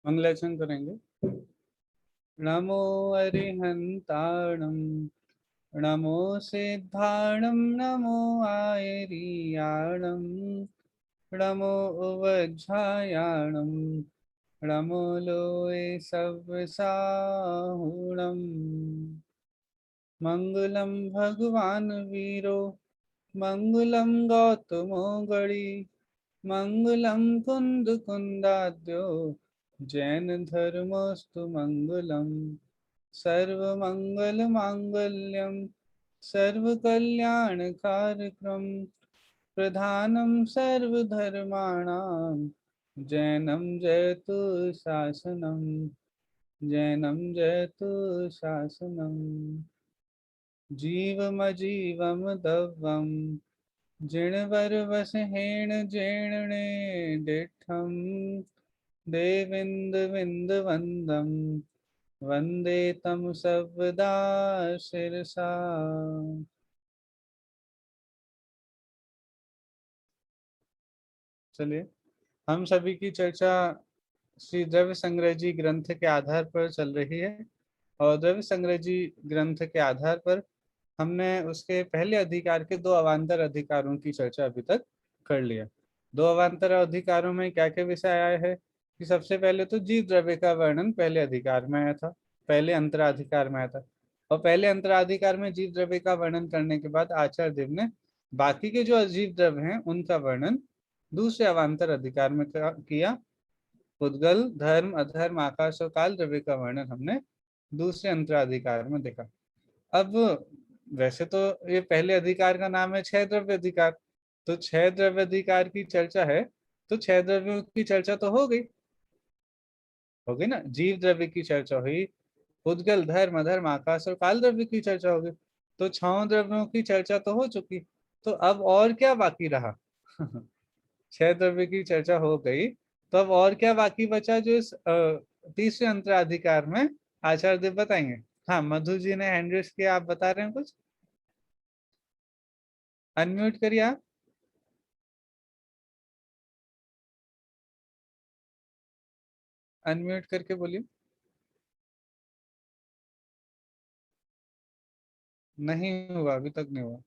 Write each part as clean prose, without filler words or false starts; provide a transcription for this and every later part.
मंगलाचरण करेंगे। नमो अरिहंताणं, नमो सिद्धाणं, नमो आयरियाणं, नमो उवज्झायाणं, नमो लोये सव्यसाहुणम्। मंगलम भगवान वीरो, मंगलम गौतमो गणि, मंगलम कुंद कुंदाद्यो, जैन धर्मस्तु मंगलम। सर्वमंगल मांगल्यम, सर्वकल्याणकारकम, प्रधानम सर्वधर्माणां, जैनम जयतु शासनम, जैनम जयतु शासनम। जीवमजीवम दव्वम, जिणवरवसहेण जेणणे डिठम, देविंदविंदवंदम, वंदे तम सर्वदा शिरसा। चलिए, हम सभी की चर्चा श्री द्रव्य संग्रह जी ग्रंथ के आधार पर चल रही है। और द्रव्य संग्रह जी ग्रंथ के आधार पर हमने उसके पहले अधिकार के दो अवान्तर अधिकारों की चर्चा अभी तक कर लिया। दो अवान्तर अधिकारों में क्या क्या विषय आया है कि सबसे पहले तो जीव द्रव्य का वर्णन पहले अधिकार में आया था, पहले अंतराधिकार में आया था। और पहले अंतराधिकार में जीव द्रव्य का वर्णन करने के बाद आचार्य देव ने बाकी के जो अजीव द्रव्य हैं उनका वर्णन दूसरे अवान्तर अधिकार में किया। उद्गल, धर्म, अधर्म, आकाश और काल द्रव्य का वर्णन हमने दूसरे अंतराधिकार में देखा। अब वैसे तो ये पहले अधिकार का नाम है छह द्रव्य अधिकार, तो छह द्रव्य अधिकार की चर्चा है, तो छह द्रव्यों की चर्चा तो हो गई ना। जीव द्रव्य की चर्चा हुई, उद्गल, धर्म, अधर्म, आकाश और काल द्रव्य की चर्चा होगी, तो छह द्रव्यों की चर्चा तो हो चुकी। तो अब और क्या बाकी रहा? छह द्रव्य की चर्चा हो गई, तो अब और क्या बाकी बचा जो इस तीसरे अंतराधिकार में आचार्य देव बताएंगे। हाँ, मधु जी ने हैंड रेस किया, आप बता रहे हैं कुछ? अनम्यूट करिए आप। अनम्यूट करके बोलिए। नहीं हुआ, अभी तक नहीं हुआ।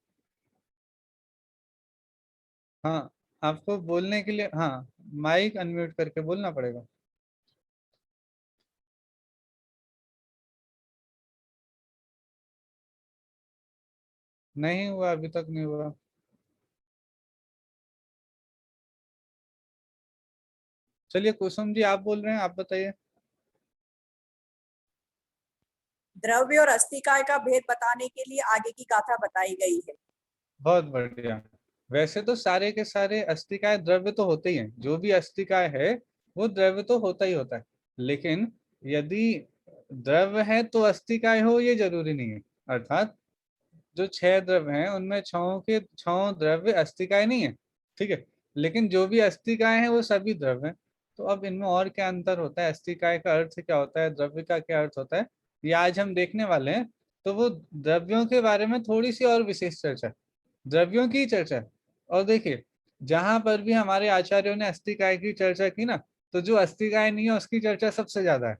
हाँ, आपको बोलने के लिए, हाँ, माइक अनम्यूट करके बोलना पड़ेगा। नहीं हुआ, अभी तक नहीं हुआ। चलिए कुसुम जी, आप बोल रहे हैं, आप बताइए। द्रव्य और अस्थिकाय का भेद बताने के लिए आगे की गाथा बताई गई है। बहुत बढ़िया। वैसे तो सारे के सारे अस्थिकाय द्रव्य तो होते ही हैं, जो भी अस्थिकाय है वो द्रव्य तो होता ही होता है। लेकिन यदि द्रव्य है तो अस्थिकाय हो ये जरूरी नहीं है। अर्थात जो छह द्रव्य हैं उनमें छहों के छहों द्रव्य अस्थिकाय नहीं है, ठीक है। लेकिन जो भी अस्थिकाय हैं वो सभी द्रव्य हैं। तो अब इनमें और क्या अंतर होता है, अस्थिकाय का अर्थ क्या होता है, द्रव्य का क्या अर्थ होता है, ये आज हम देखने वाले हैं। तो वो द्रव्यों के बारे में थोड़ी सी और विशेष चर्चा, द्रव्यों की चर्चा। और देखिए, जहां पर भी हमारे आचार्यों ने अस्थिकाय की चर्चा की ना, तो जो अस्थिकाय नहीं है उसकी चर्चा सबसे ज्यादा है।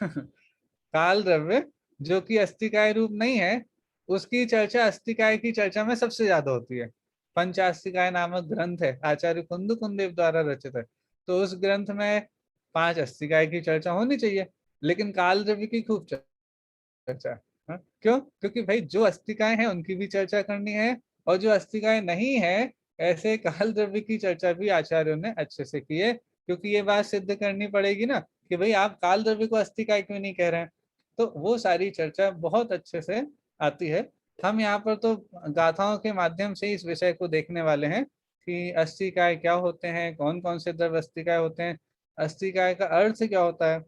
काल द्रव्य जो कि अस्थिकाय रूप नहीं है, उसकी चर्चा अस्थिकाय की चर्चा में सबसे ज्यादा होती है। पंचास्तिकाय नामक ग्रंथ है, आचार्य कुंद कुंदेव द्वारा रचित है। तो उस ग्रंथ में पांच अस्थिकाय की चर्चा होनी चाहिए, लेकिन काल द्रव्य की खूब चर्चा है। हाँ? क्यों? क्योंकि भाई जो अस्थिकाएं हैं उनकी भी चर्चा करनी है, और जो अस्थिकाएं नहीं है ऐसे काल द्रव्य की चर्चा भी आचार्यों ने अच्छे से की है। क्योंकि ये बात सिद्ध करनी पड़ेगी ना कि भाई आप काल द्रव्य को अस्थिकाय क्यों नहीं कह रहे हैं। तो वो सारी चर्चा बहुत अच्छे से आती है। हम यहाँ पर तो गाथाओं के माध्यम से इस विषय को देखने वाले हैं कि अस्थिकाय क्या होते हैं, कौन कौन से द्रव्य अस्थिकाय होते हैं, अस्थिकाय का अर्थ क्या होता है।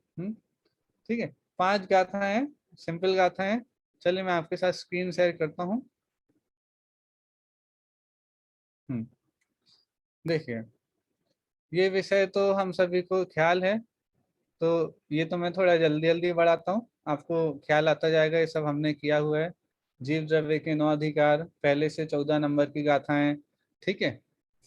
ठीक है, पांच गाथाएं हैं, सिंपल गाथाएं हैं। चलिए मैं आपके साथ स्क्रीन शेयर करता हूँ। हम्म देखिए, ये विषय तो हम सभी को ख्याल है, तो ये तो मैं थोड़ा जल्दी जल्दी बढ़ाता हूँ, आपको ख्याल आता जाएगा। ये सब हमने किया हुआ है। जीव द्रव्य के नौ अधिकार, पहले से 14 नंबर की गाथाएं, ठीक है।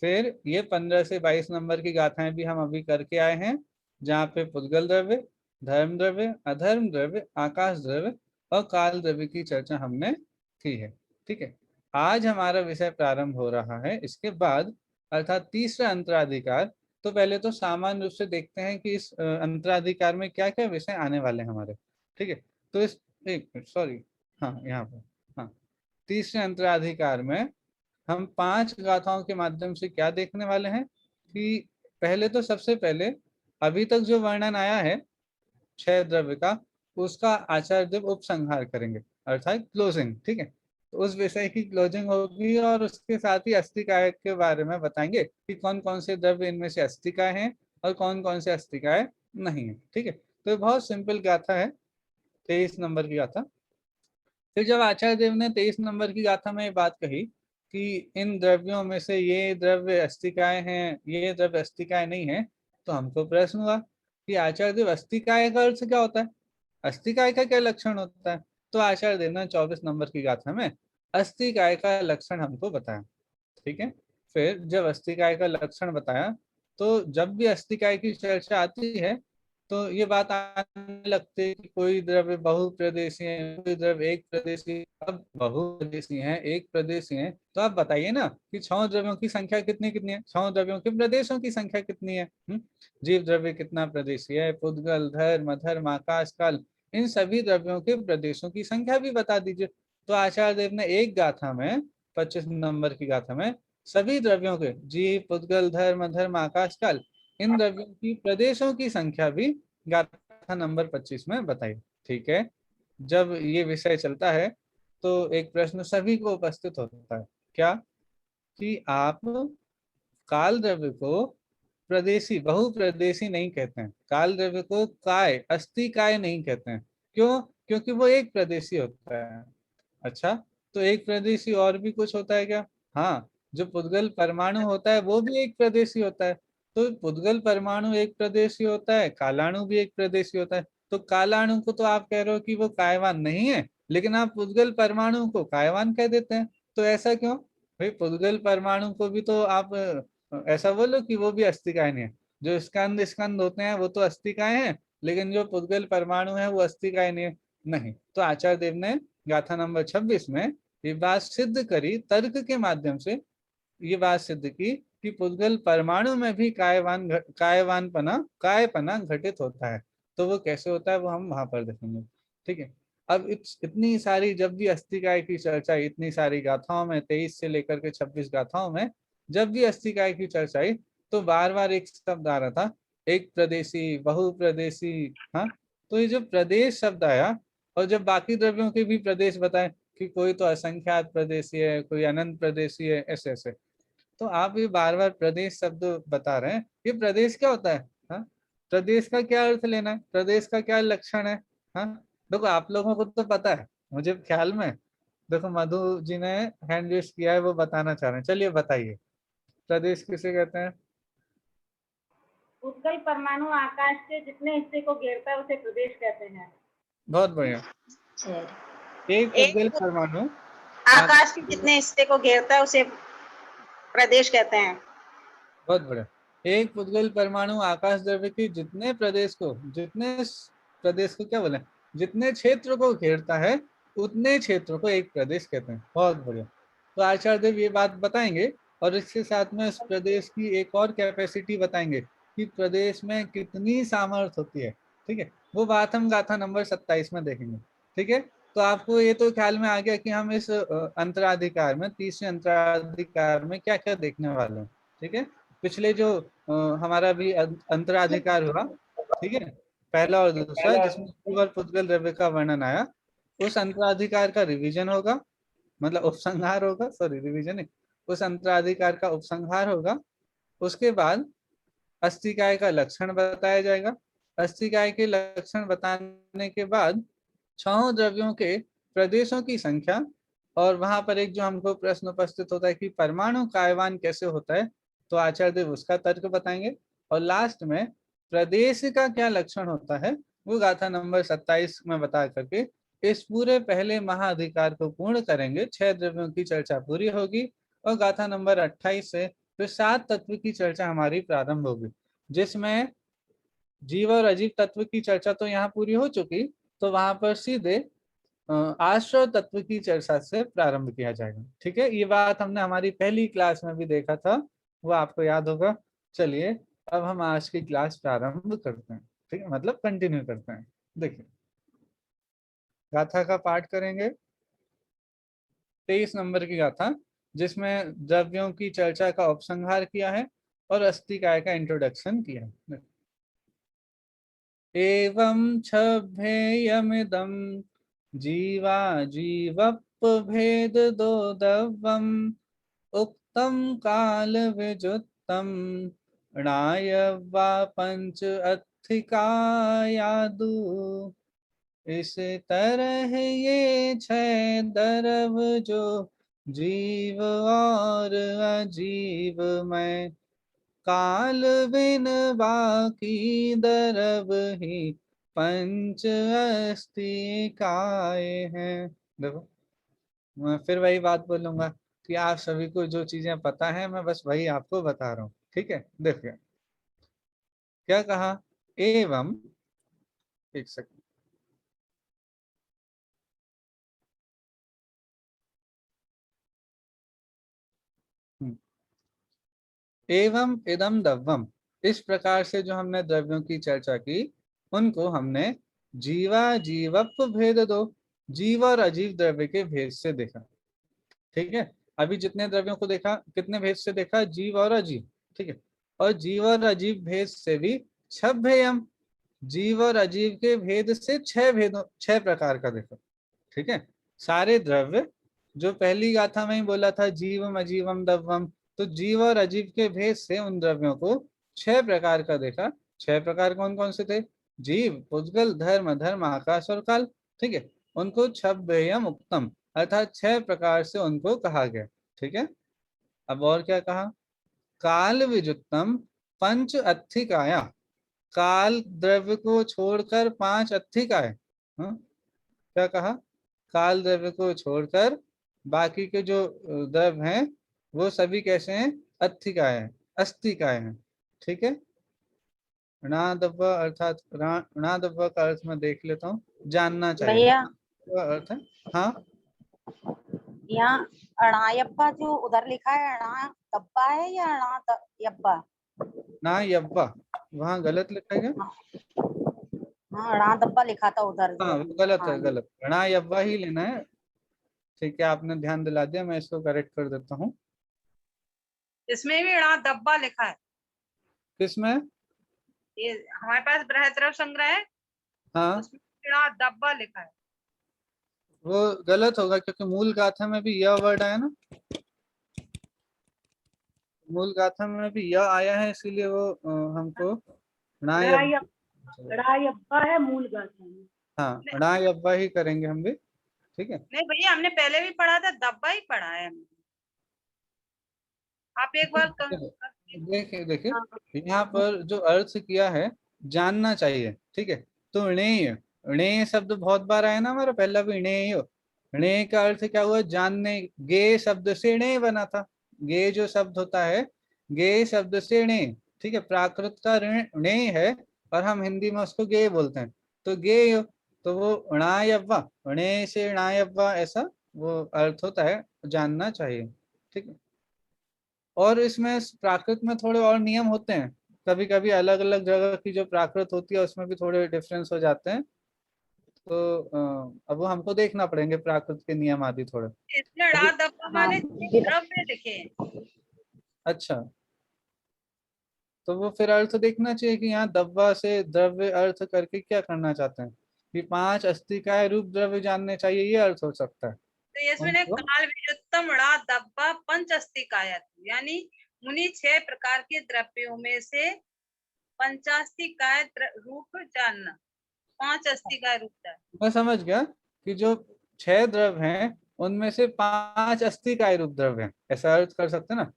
फिर ये 15 से 22 नंबर की गाथाएं भी हम अभी करके आए हैं। जहाँ पे पुद्गल द्रव्य, धर्म द्रव्य, अधर्म द्रव्य, आकाश द्रव्य और काल द्रव्य की चर्चा हमने की है। ठीक है, आज हमारा विषय प्रारंभ हो रहा है इसके बाद, अर्थात तीसरा अंतराधिकार। तो पहले तो सामान्य रूप से देखते हैं कि इस अंतराधिकार में क्या क्या विषय आने वाले हैं हमारे। ठीक है, तो इस एक मिनट, सॉरी, हाँ यहाँ पर, हाँ, तीसरे अंतराधिकार में हम 5 गाथाओं के माध्यम से क्या देखने वाले हैं कि पहले तो सबसे पहले अभी तक जो वर्णन आया है 6 द्रव्य का, उसका आचार्य देव उपसंहार करेंगे, अर्थात क्लोजिंग। ठीक है, तो उस विषय की क्लोजिंग होगी और उसके साथ ही अस्थिकाय के बारे में बताएंगे कि कौन कौन से द्रव्य इनमें से अस्थिकाय हैं और कौन कौन से अस्थिकाय नहीं है। ठीक है, तो बहुत सिंपल गाथा है, 23 नंबर की गाथा। फिर जब आचार्य देव ने 23 नंबर की गाथा में ये बात कही कि इन द्रव्यों में से ये द्रव्य अस्थिकाय हैं, ये द्रव्य अस्थिकाय नहीं है, तो हमको प्रश्न हुआ कि आचार्य देव अस्थिकाय का अर्थ क्या होता है, अस्थिकाय का क्या लक्षण होता है। तो आचार्य देव ने 24 नंबर की गाथा में अस्थिकाय का लक्षण हमको बताया। ठीक है, फिर जब अस्थिकाय का लक्षण बताया, तो जब भी अस्थिकाय की चर्चा आती है तो ये बात आने लगती है कि कोई द्रव्य बहुप्रदेशी है, कोई द्रव्य एक प्रदेशी। अब बहुप्रदेशी है, एक प्रदेशी है, तो आप बताइए ना कि 6 द्रव्यों की संख्या कितनी कितनी है, 6 द्रव्यों के प्रदेशों की संख्या कितनी है। जीव द्रव्य कितना प्रदेशी है, पुद्गल, धर्म, अधर्म, आकाश, काल, इन सभी द्रव्यों के प्रदेशों की संख्या भी बता दीजिए। तो आचार्य देव ने एक गाथा में, 25 नंबर की गाथा में, सभी द्रव्यों के, जीव, पुद्गल, धर्म, अधर्म, आकाश, काल, इन द्रव्यों की प्रदेशों की संख्या भी गाथा नंबर 25 में बताई। ठीक है, जब ये विषय चलता है तो एक प्रश्न सभी को उपस्थित होता है, क्या, कि आप काल द्रव्य को प्रदेशी, बहुप्रदेशी नहीं कहते हैं, काल द्रव्य को काय, अस्थि काय नहीं कहते हैं। क्यों? क्योंकि वो एक प्रदेशी होता है। अच्छा, तो एक प्रदेशी और भी कुछ होता है क्या? हाँ, जो पुद्गल परमाणु होता है वो भी एक प्रदेशी होता है। तो पुद्गल परमाणु एक प्रदेशी होता है, कालाणु भी एक प्रदेशी होता है। तो कालाणु को तो आप कह रहे हो कि वो कायवान नहीं है, लेकिन आप पुद्गल परमाणु को कायवान कह देते हैं। तो ऐसा क्यों भाई? पुद्गल परमाणु को भी तो आप ऐसा बोलो कि वो भी अस्थिकाय नहीं है। जो स्कंद स्कंद होते हैं वो तो अस्थिकाय हैं, लेकिन जो पुद्गल परमाणु है वो अस्थिकाय नहीं है। नहीं, तो आचार्य देव ने गाथा नंबर 26 में ये बात सिद्ध करी, तर्क के माध्यम से ये बात सिद्ध की कि पुद्गल परमाणु में भी कायपना घटित होता है। तो वो कैसे होता है वो हम वहां पर देखेंगे। ठीक है, अब इतनी सारी, जब भी अस्थिकाय की चर्चा, इतनी सारी गाथाओं में, 23 से लेकर के 26 गाथाओं में जब भी अस्थिकाय की चर्चा आई, तो बार बार एक शब्द आ रहा था, एक प्रदेशी, बहुप्रदेशी। हाँ, तो ये जो प्रदेश शब्द आया, और जब बाकी द्रव्यों के भी प्रदेश बताए कि कोई तो असंख्यात प्रदेशी है, कोई अनंत प्रदेशी है, ऐसे ऐसे, तो आप ये बार बार प्रदेश शब्द बता रहे हैं, ये प्रदेश क्या होता है? हाँ, प्रदेश का क्या अर्थ लेना है, प्रदेश का क्या लक्षण है? हाँ, देखो आप लोगों को तो पता है, मुझे ख्याल में, देखो मधु जी ने हैंड रेस किया है, वो बताना चाह रहे हैं, चलिए बताइए प्रदेश किसे कहते हैं। पुद्गल परमाणु आकाश के जितने हिस्से को घेरता है उसे प्रदेश कहते हैं। बहुत बढ़िया। एक पुद्गल परमाणु आकाश के जितने हिस्से को घेरता है उसे प्रदेश कहते हैं। बहुत बढ़िया। एक पुद्गल परमाणु आकाश द्रव्य की जितने प्रदेश को क्या बोले, जितने क्षेत्र को घेरता है उतने क्षेत्र को एक प्रदेश कहते हैं। बहुत बढ़िया। तो आचार्य देव ये बात बताएंगे और इसके साथ में इस प्रदेश की एक और कैपेसिटी बताएंगे कि प्रदेश में कितनी सामर्थ्य होती है। ठीक है, वो बात हम गाथा नंबर 27 में देखेंगे। ठीक है, तो आपको ये तो ख्याल में आ गया कि हम इस अंतराधिकार में, तीसरे अंतराधिकार में क्या क्या देखने वाले हैं। ठीक है, पिछले जो हमारा भी अंतराधिकार हुआ, ठीक है, पहला और दूसरा, जिसमें जीव और पुद्गल द्रव्य का वर्णन आया, उस अंतराधिकार का रिवीजन होगा, मतलब उपसंहार होगा, सॉरी रिवीजन नहीं, उस अंतराधिकार का उपसंहार होगा। उसके बाद अस्थिकाय का लक्षण बताया जाएगा। अस्थिकाय के लक्षण बताने के बाद 6 द्रव्यों के प्रदेशों की संख्या, और वहां पर एक जो हमको प्रश्न उपस्थित होता है कि परमाणु कायवान कैसे होता है, तो आचार्य देव उसका तर्क बताएंगे। और लास्ट में प्रदेश का क्या लक्षण होता है वो गाथा नंबर 27 में बता करके इस पूरे पहले महाअधिकार को पूर्ण करेंगे। 6 द्रव्यों की चर्चा पूरी होगी और गाथा नंबर 28 से फिर 7 तत्व की चर्चा हमारी प्रारंभ होगी, जिसमें जीव और अजीव तत्व की चर्चा तो यहाँ पूरी हो चुकी, तो वहां पर सीधे आश्रव तत्व की चर्चा से प्रारंभ किया जाएगा। ठीक है, ये बात हमने हमारी पहली क्लास में भी देखा था, वो आपको याद होगा। चलिए अब हम आज की क्लास प्रारंभ करते हैं। ठीक है, मतलब कंटिन्यू करते हैं। देखिए गाथा का पाठ करेंगे, 23 नंबर की गाथा, जिसमें द्रव्यों की चर्चा का उपसंहार किया है और अस्थिकाय का इंट्रोडक्शन किया है। एवं छभेयमिदं जीवा जीवप भेद दो दवम उक्तम काल विजुत्तम णाय वा पंच अधिकायादु। इस तरह ये छह दरव जो जीव और अजीव में, काल बिन बाकी दरब ही पंच अस्थि काय हैं। देखो मैं फिर वही बात बोलूंगा कि आप सभी को जो चीजें पता है मैं बस वही आपको बता रहा हूँ। ठीक है, देखिए क्या कहा। एवं, एक सेकंड, एवं इदम दव्वम, इस प्रकार से जो हमने द्रव्यों की चर्चा की उनको हमने जीवा जीवप भेद दो, जीव और अजीव द्रव्य के भेद से देखा। ठीक है, अभी जितने द्रव्यों को देखा कितने भेद से देखा, जीव और अजीव। ठीक है, और जीव और अजीव भेद से भी छभ्ययम, जीव और अजीव के भेद से छह भेदों, छह प्रकार का देखा। ठीक है, सारे द्रव्य जो पहली गाथा में ही बोला था जीवम अजीवम दव्वम, तो जीव और अजीव के भेद से उन द्रव्यों को छह प्रकार का देखा। छह प्रकार कौन कौन से थे? जीव, पुद्गल, धर्म, धर्म, आकाश और काल। ठीक है, उनको छभ्ययम उक्तम, अर्थात छह प्रकार से उनको कहा गया। ठीक है, अब और क्या कहा। काल विजुत्तम पंच अत्थिकाया, काल द्रव्य को छोड़कर पांच अत्थिकाय। हाँ? क्या कहा, काल द्रव्य को छोड़कर बाकी के जो द्रव्य हैं वो सभी कैसे हैं? अत्थिकाय हैं, अस्थिकाय हैं। ठीक है, ऋणादव्य अर्थात ऋणादव्य का अर्थ मैं देख लेता हूँ, जानना चाहिए भैया क्या अर्थ है। हाँ, यहाँ अणायप्पा जो उधर लिखा है अणा दब्बा है या अणा यप्पा? ना यब्बा, वहाँ गलत लिखा गया। हाँ अणा दब्बा लिखा था उधर हाँ जो। वो गलत हाँ है, गलत, ऋणा यब्बा ही लेना है। ठीक है, आपने ध्यान दिला दिया, मैं इसको करेक्ट कर देता हूँ। इसमें भी ऋणा दब्बा लिखा है। किसमें? ये हमारे पास बृहद्रव्य संग्रह है, हाँ उसमें ऋणा दब्बा लिखा है। वो गलत होगा क्योंकि मूल गाथा में भी यह वर्ड आया ना, मूल गाथा में भी यह आया है, इसीलिए वो हमको ड़ायब्बा है मूल गाथा में। हाँ णायब्बा ही करेंगे हम भी। ठीक है, नहीं भैया, हमने पहले भी पढ़ा था, दब्बा ही पढ़ा है हमने। आप एक बार देखिए देखिए हाँ, यहाँ पर जो अर्थ किया है जानना चाहिए। ठीक है, तो णेय, णेय शब्द बहुत बार आया ना हमारा, पहला भी णेय, णेय का अर्थ क्या हुआ? जानने। गे शब्द से णेय बना था, गे जो शब्द होता है, गे शब्द से णेय। ठीक है, प्राकृत का णेय है और हम हिंदी में उसको गे बोलते हैं, तो गे, तो वो णायव्वा, णेय से णायव्वा, ऐसा वो अर्थ होता है, जानना चाहिए। ठीक है, और इसमें प्राकृत में थोड़े और नियम होते हैं, कभी कभी अलग अलग जगह की जो प्राकृत होती है उसमें भी थोड़े डिफरेंस हो जाते हैं, तो अब वो हमको देखना पड़ेंगे प्राकृत के नियम आदि थोड़े। इसमें ऋणा दब्बा हाँ, माने द्रव्य लिखे हैं। अच्छा, तो वो फिर अर्थ देखना चाहिए कि यहाँ दब्बा से द्रव्य अर्थ करके क्या करना चाहते हैं, कि पांच अस्थिकाय रूप द्रव्य जानने चाहिए, ये अर्थ हो सकता है तो इसमें उनको। काल विजुत्तम ऋणा दब्बा पंच अस्तिकायत, यानी मुनि छह प्रकार के द्रव्यों में से पंचास्तिकाय रूप जानना, पांच अस्तिकाय रूप जानना। मैं समझ गया कि जो छह द्रव्य हैं उनमें से पांच अस्थिकाय रूप द्रव्य हैं, ऐसा अर्थ कर सकते हैं ना।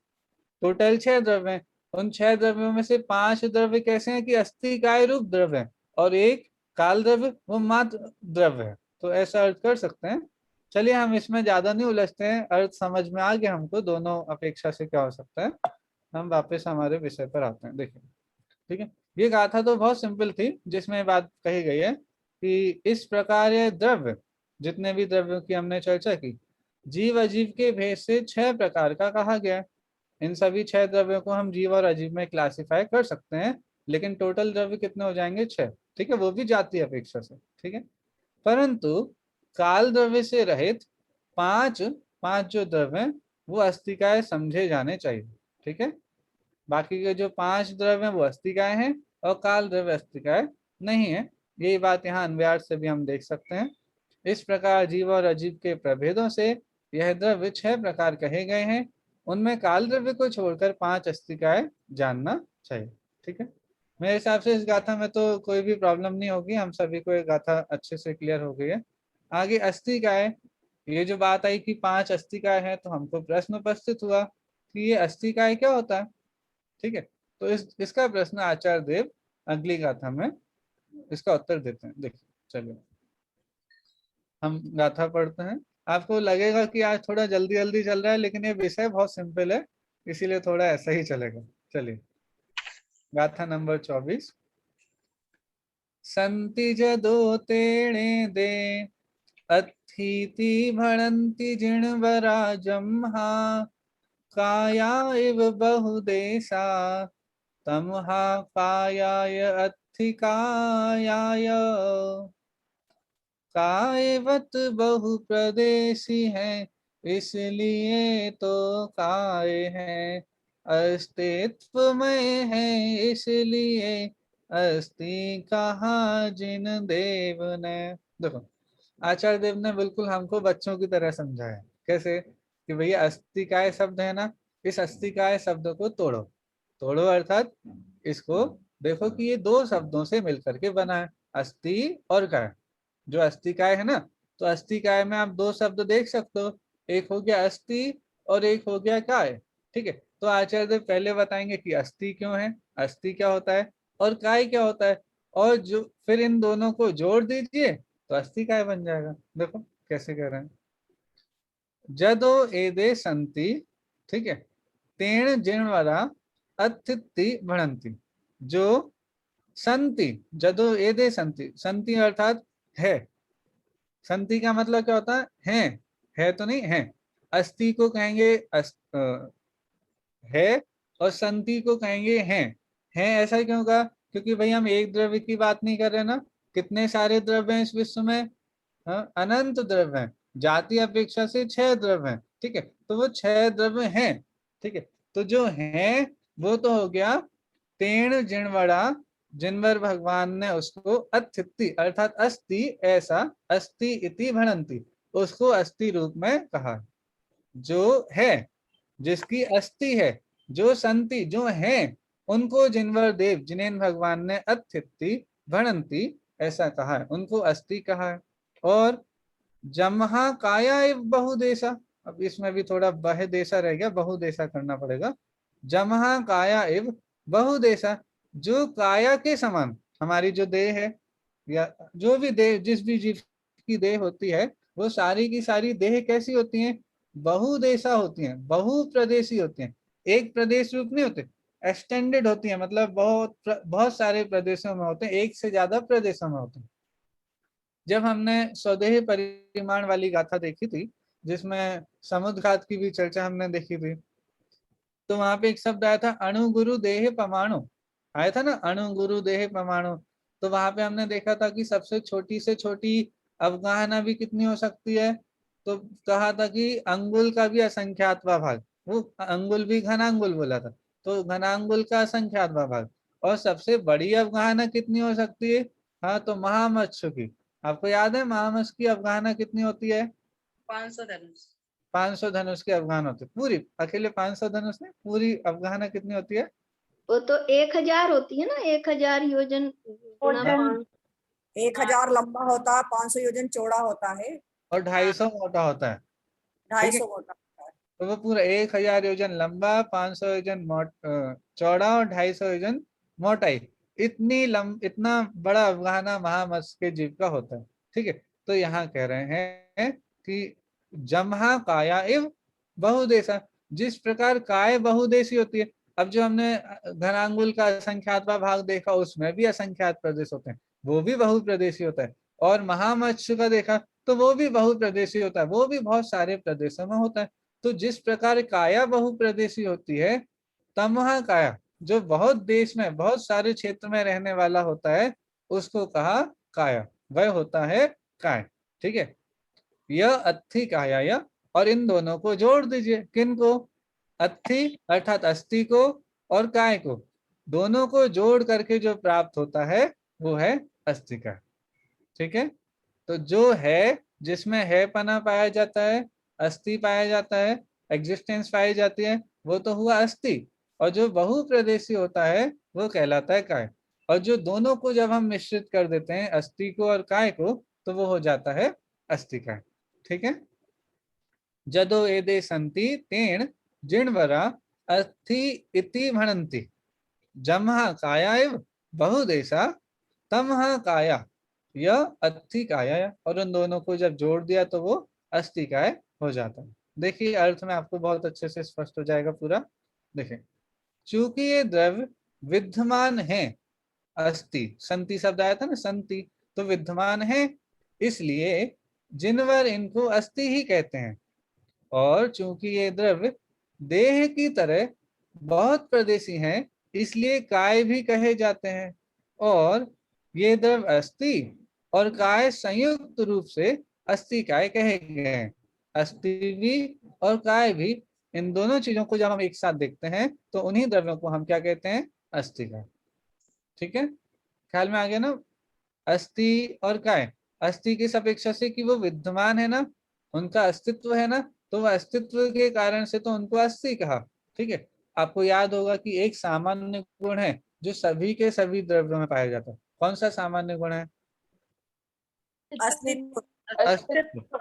टोटल छह द्रव्य हैं, उन छह द्रव्यों में से पांच द्रव्य कैसे हैं कि अस्थिकाय रूप द्रव्य है, और एक काल द्रव्य वो मात्र द्रव्य है, तो ऐसा अर्थ कर सकते हैं। चलिए हम इसमें ज्यादा नहीं उलझते हैं, अर्थ समझ में आ गया हमको दोनों अपेक्षा से क्या हो सकता है। हम वापस हमारे विषय पर आते हैं, देखिए। ठीक है, ये गाथा तो बहुत सिंपल थी, जिसमें बात कही गई है कि इस प्रकार ये द्रव्य, जितने भी द्रव्यों की हमने चर्चा की, जीव अजीव के भेद से 6 प्रकार का कहा गया है। इन सभी 6 द्रव्यों को हम जीव और अजीव में क्लासिफाई कर सकते हैं, लेकिन टोटल द्रव्य कितने हो जाएंगे? 6। ठीक है, वो भी जाती अपेक्षा से। ठीक है, परंतु काल द्रव्य से रहित पांच पांच जो द्रव्य हैं वो अस्थिकाय समझे जाने चाहिए। ठीक है, बाकी के जो 5 द्रव्य हैं वो अस्थिकाय हैं और काल द्रव्य अस्थिकाय नहीं है। यही बात यहाँ अन्वयार्थ से भी हम देख सकते हैं। इस प्रकार जीव और अजीव के प्रभेदों से यह द्रव्य 6 प्रकार कहे गए हैं। उनमें काल द्रव्य को छोड़कर 5 अस्थिकाय जानना चाहिए। ठीक है, मेरे हिसाब से इस गाथा में तो कोई भी प्रॉब्लम नहीं होगी, हम सभी को ये गाथा अच्छे से क्लियर हो गई है। आगे अस्थिकाय, ये जो बात आई कि 5 अस्थिकाय है, तो हमको प्रश्न उपस्थित हुआ कि ये अस्थिकाय क्या होता है। ठीक है, तो इसका प्रश्न आचार्य देव अगली गाथा में इसका उत्तर देते हैं। देखिए, चलिए हम गाथा पढ़ते हैं। आपको लगेगा कि आज थोड़ा जल्दी जल्दी चल रहा है, लेकिन ये विषय बहुत सिंपल है, इसीलिए थोड़ा ऐसा ही चलेगा। चलिए, गाथा नंबर 24। संति जदो तेणे दे अथिति भणन्ति जिणवरा जम्हा काया इव बहुदेशा तमहा कायाय अथिकायाय। कायवत बहु प्रदेशी है, इसलिए तो काय है। अस्तित्व में है, इसलिए अस्ति कहा जिन देव ने। देखो, आचार्य देव ने बिल्कुल हमको बच्चों की तरह समझाया। कैसे? कि भैया अस्तिकाय शब्द है ना, इस अस्तिकाय शब्द को तोड़ो। तोड़ो अर्थात इसको देखो कि ये 2 शब्दों से मिलकर के बना है, अस्थि और काय। जो अस्थिकाय है ना, तो अस्थिकाय में आप 2 शब्द देख सकते हो, एक हो गया अस्थि और एक हो गया काय। ठीक है, तो आचार्य देव पहले बताएंगे कि अस्थि क्यों है, अस्थि क्या होता है और काय क्या होता है, और जो फिर इन दोनों को जोड़ दीजिए तो अस्थिकाय बन जाएगा। देखो कैसे कह रहे हैं। जदो एदे संति, ठीक है, तेण जिणवरा अथिति भणंति। जो संति, जदो एदे संति, संति अर्थात है। संति का मतलब क्या होता है तो नहीं है। अस्थि को कहेंगे है, और संति को कहेंगे है ऐसा क्यों कहा? क्योंकि भाई हम एक द्रव्य की बात नहीं कर रहे ना, कितने सारे द्रव्य हैं इस विश्व में? अनंत द्रव्य हैं, जाति अपेक्षा से 6 द्रव्य हैं। ठीक है, तो वो 6 द्रव्य हैं। ठीक है, तो जो है वो तो हो गया तेण जिणवरा, जिनवर भगवान ने उसको अथिति अर्थात अस्ति ऐसा, अस्ति इति भणंति, उसको अस्ति रूप में कहा। जो है, जिसकी अस्थि है, जो संति जो है, उनको जिनवर देव जिनेन भगवान ने अथिति भणंति ऐसा कहा है, उनको अस्थि कहा है। और जमहा काया एव बहुदेशा, अब इसमें भी थोड़ा बहुदेशा रह गया, बहुदेशा करना पड़ेगा। जमहा काया एव बहुदेशा, जो काया के समान हमारी जो देह है, या जो भी देह, जिस भी जीव की देह होती है, वो सारी की सारी देह कैसी होती हैं? बहुदेशा होती हैं, बहुप्रदेशी होती हैं। एक प्रदेश रूप नहीं होते, एक्सटेंडेड होती है, मतलब बहुत सारे प्रदेशों में होते हैं, एक से ज्यादा प्रदेशों में होते हैं। जब हमने स्वदेह परिमाण वाली गाथा देखी थी, जिसमें समुद्घात की भी चर्चा हमने देखी थी, तो वहां पे एक शब्द आया था अणु गुरु देह परमाणु, आया था ना, अणु गुरु देह परमाणु। तो वहां पे हमने देखा था कि सबसे छोटी से छोटी अवगाहना भी कितनी हो सकती है? तो कहा था कि अंगुल का भी असंख्यातवा भाग, वो अंगुल भी घनांगुल बोला था, तो घनांगुल का असंख्यातवा भाग। और सबसे बड़ी अवगाहना कितनी हो सकती है? हाँ, तो महामत्स्य की। आपको याद है महामत्स्य की अवगाहना कितनी होती है? 500 धनुष। 500 धनुष की अवगाहन होती है पूरी, अकेले 500 धनुष में पूरी अवगाहना कितनी होती है? वो तो 1000 होती है ना, 1000 योजन गुणा 1000 लंबा होता है, 500 योजन चौड़ा होता है, और 250 मोटा होता है। 250 मोटा होता है। तो वो पूरा 1000 योजन लंबा, 500 योजन चौड़ा और 250 योजन मोटाई, इतना बड़ा अवगाहना महामत्स्य के जीव का होता है। ठीक है, तो यहाँ कह रहे हैं कि जमहा काया एव बहुदेशा, जिस प्रकार काय बहुदेशी होती है, अब जो हमने घनांगुल का असंख्यातवा भाग देखा उसमें भी असंख्यात प्रदेश होते हैं, वो भी बहुप्रदेशी होता है। और महामत्स्य का देखा तो वो भी बहुप्रदेशी होता है, वो भी बहुत सारे प्रदेशों में होता है। तो जिस प्रकार काया बहुप्रदेशी होती है, तमहा काया जो बहुत देश में बहुत सारे क्षेत्र में रहने वाला होता है उसको कहा काया, वह होता है काय। ठीक है, यह अत्थि काया यह, और इन दोनों को जोड़ दीजिए। किन को? अत्थि अर्थात अस्थि को और काय को, दोनों को जोड़ करके जो प्राप्त होता है वो है अस्थिका। ठीक है, तो जो है जिसमें है पना पाया जाता है, अस्थि पाया जाता है, एग्जिस्टेंस पाई जाती है, वो तो हुआ अस्थि। और जो बहुप्रदेशी होता है वो कहलाता है काय। और जो दोनों को जब हम मिश्रित कर देते हैं, अस्थि को और काय को, तो वो हो जाता है अस्थिका। ठीक है, जदो एदे संति तेण जिणवरा अस्थि इति भणन्ति, जमहा काया एव बहुदेशा तमहा काया यह अस्थि काया। और उन दोनों को जब जोड़ दिया तो वो अस्थि काय हो जाता है। देखिए अर्थ में आपको बहुत अच्छे से स्पष्ट हो जाएगा पूरा। देखिए, चूंकि ये द्रव्य विद्यमान है, अस्थि संति शब्द आया था ना, संति तो विद्यमान है, इसलिए जिनवर इनको अस्थि ही कहते हैं। और चूंकि ये द्रव्य देह की तरह बहुत प्रदेशी हैं, इसलिए काय भी कहे जाते हैं। और ये द्रव्य अस्थि और काय संयुक्त रूप से अस्थि काय कहे गए हैं। अस्थि भी और काय भी, इन दोनों चीजों को जब हम एक साथ देखते हैं तो उन्हीं द्रव्यों को हम क्या कहते हैं? अस्थि काय। ठीक है, ख्याल में आ गया ना? अस्थि और काय, अस्थि की अपेक्षा से कि वो विद्यमान है ना, उनका अस्तित्व है ना, तो वह अस्तित्व के कारण से तो उनको अस्थि कहा। ठीक है, आपको याद होगा कि एक सामान्य गुण है जो सभी के सभी द्रव्यों में पाया जाता है। कौन सा सामान्य गुण है? अस्तित्व। अस्तित्व।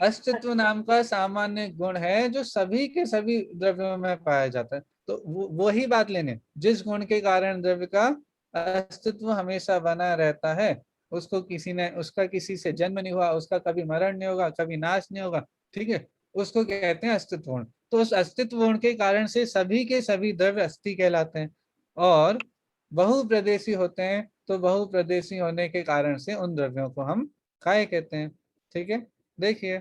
अस्तित्व नाम का सामान्य गुण है जो सभी के सभी द्रव्यों में पाया जाता है। तो वही बात लेने, जिस गुण के कारण द्रव्य का अस्तित्व हमेशा बना रहता है, उसको किसी ने, उसका किसी से जन्म नहीं हुआ, उसका कभी मरण नहीं होगा, कभी नाश नहीं होगा। ठीक है, उसको कहते हैं अस्तित्व गुण। तो उस अस्तित्व गुण के कारण से सभी के सभी द्रव्य अस्थि कहलाते हैं। और बहुप्रदेशी होते हैं, तो बहुप्रदेशी होने के कारण से उन द्रव्यों को हम काय कहते हैं। ठीक है, देखिए,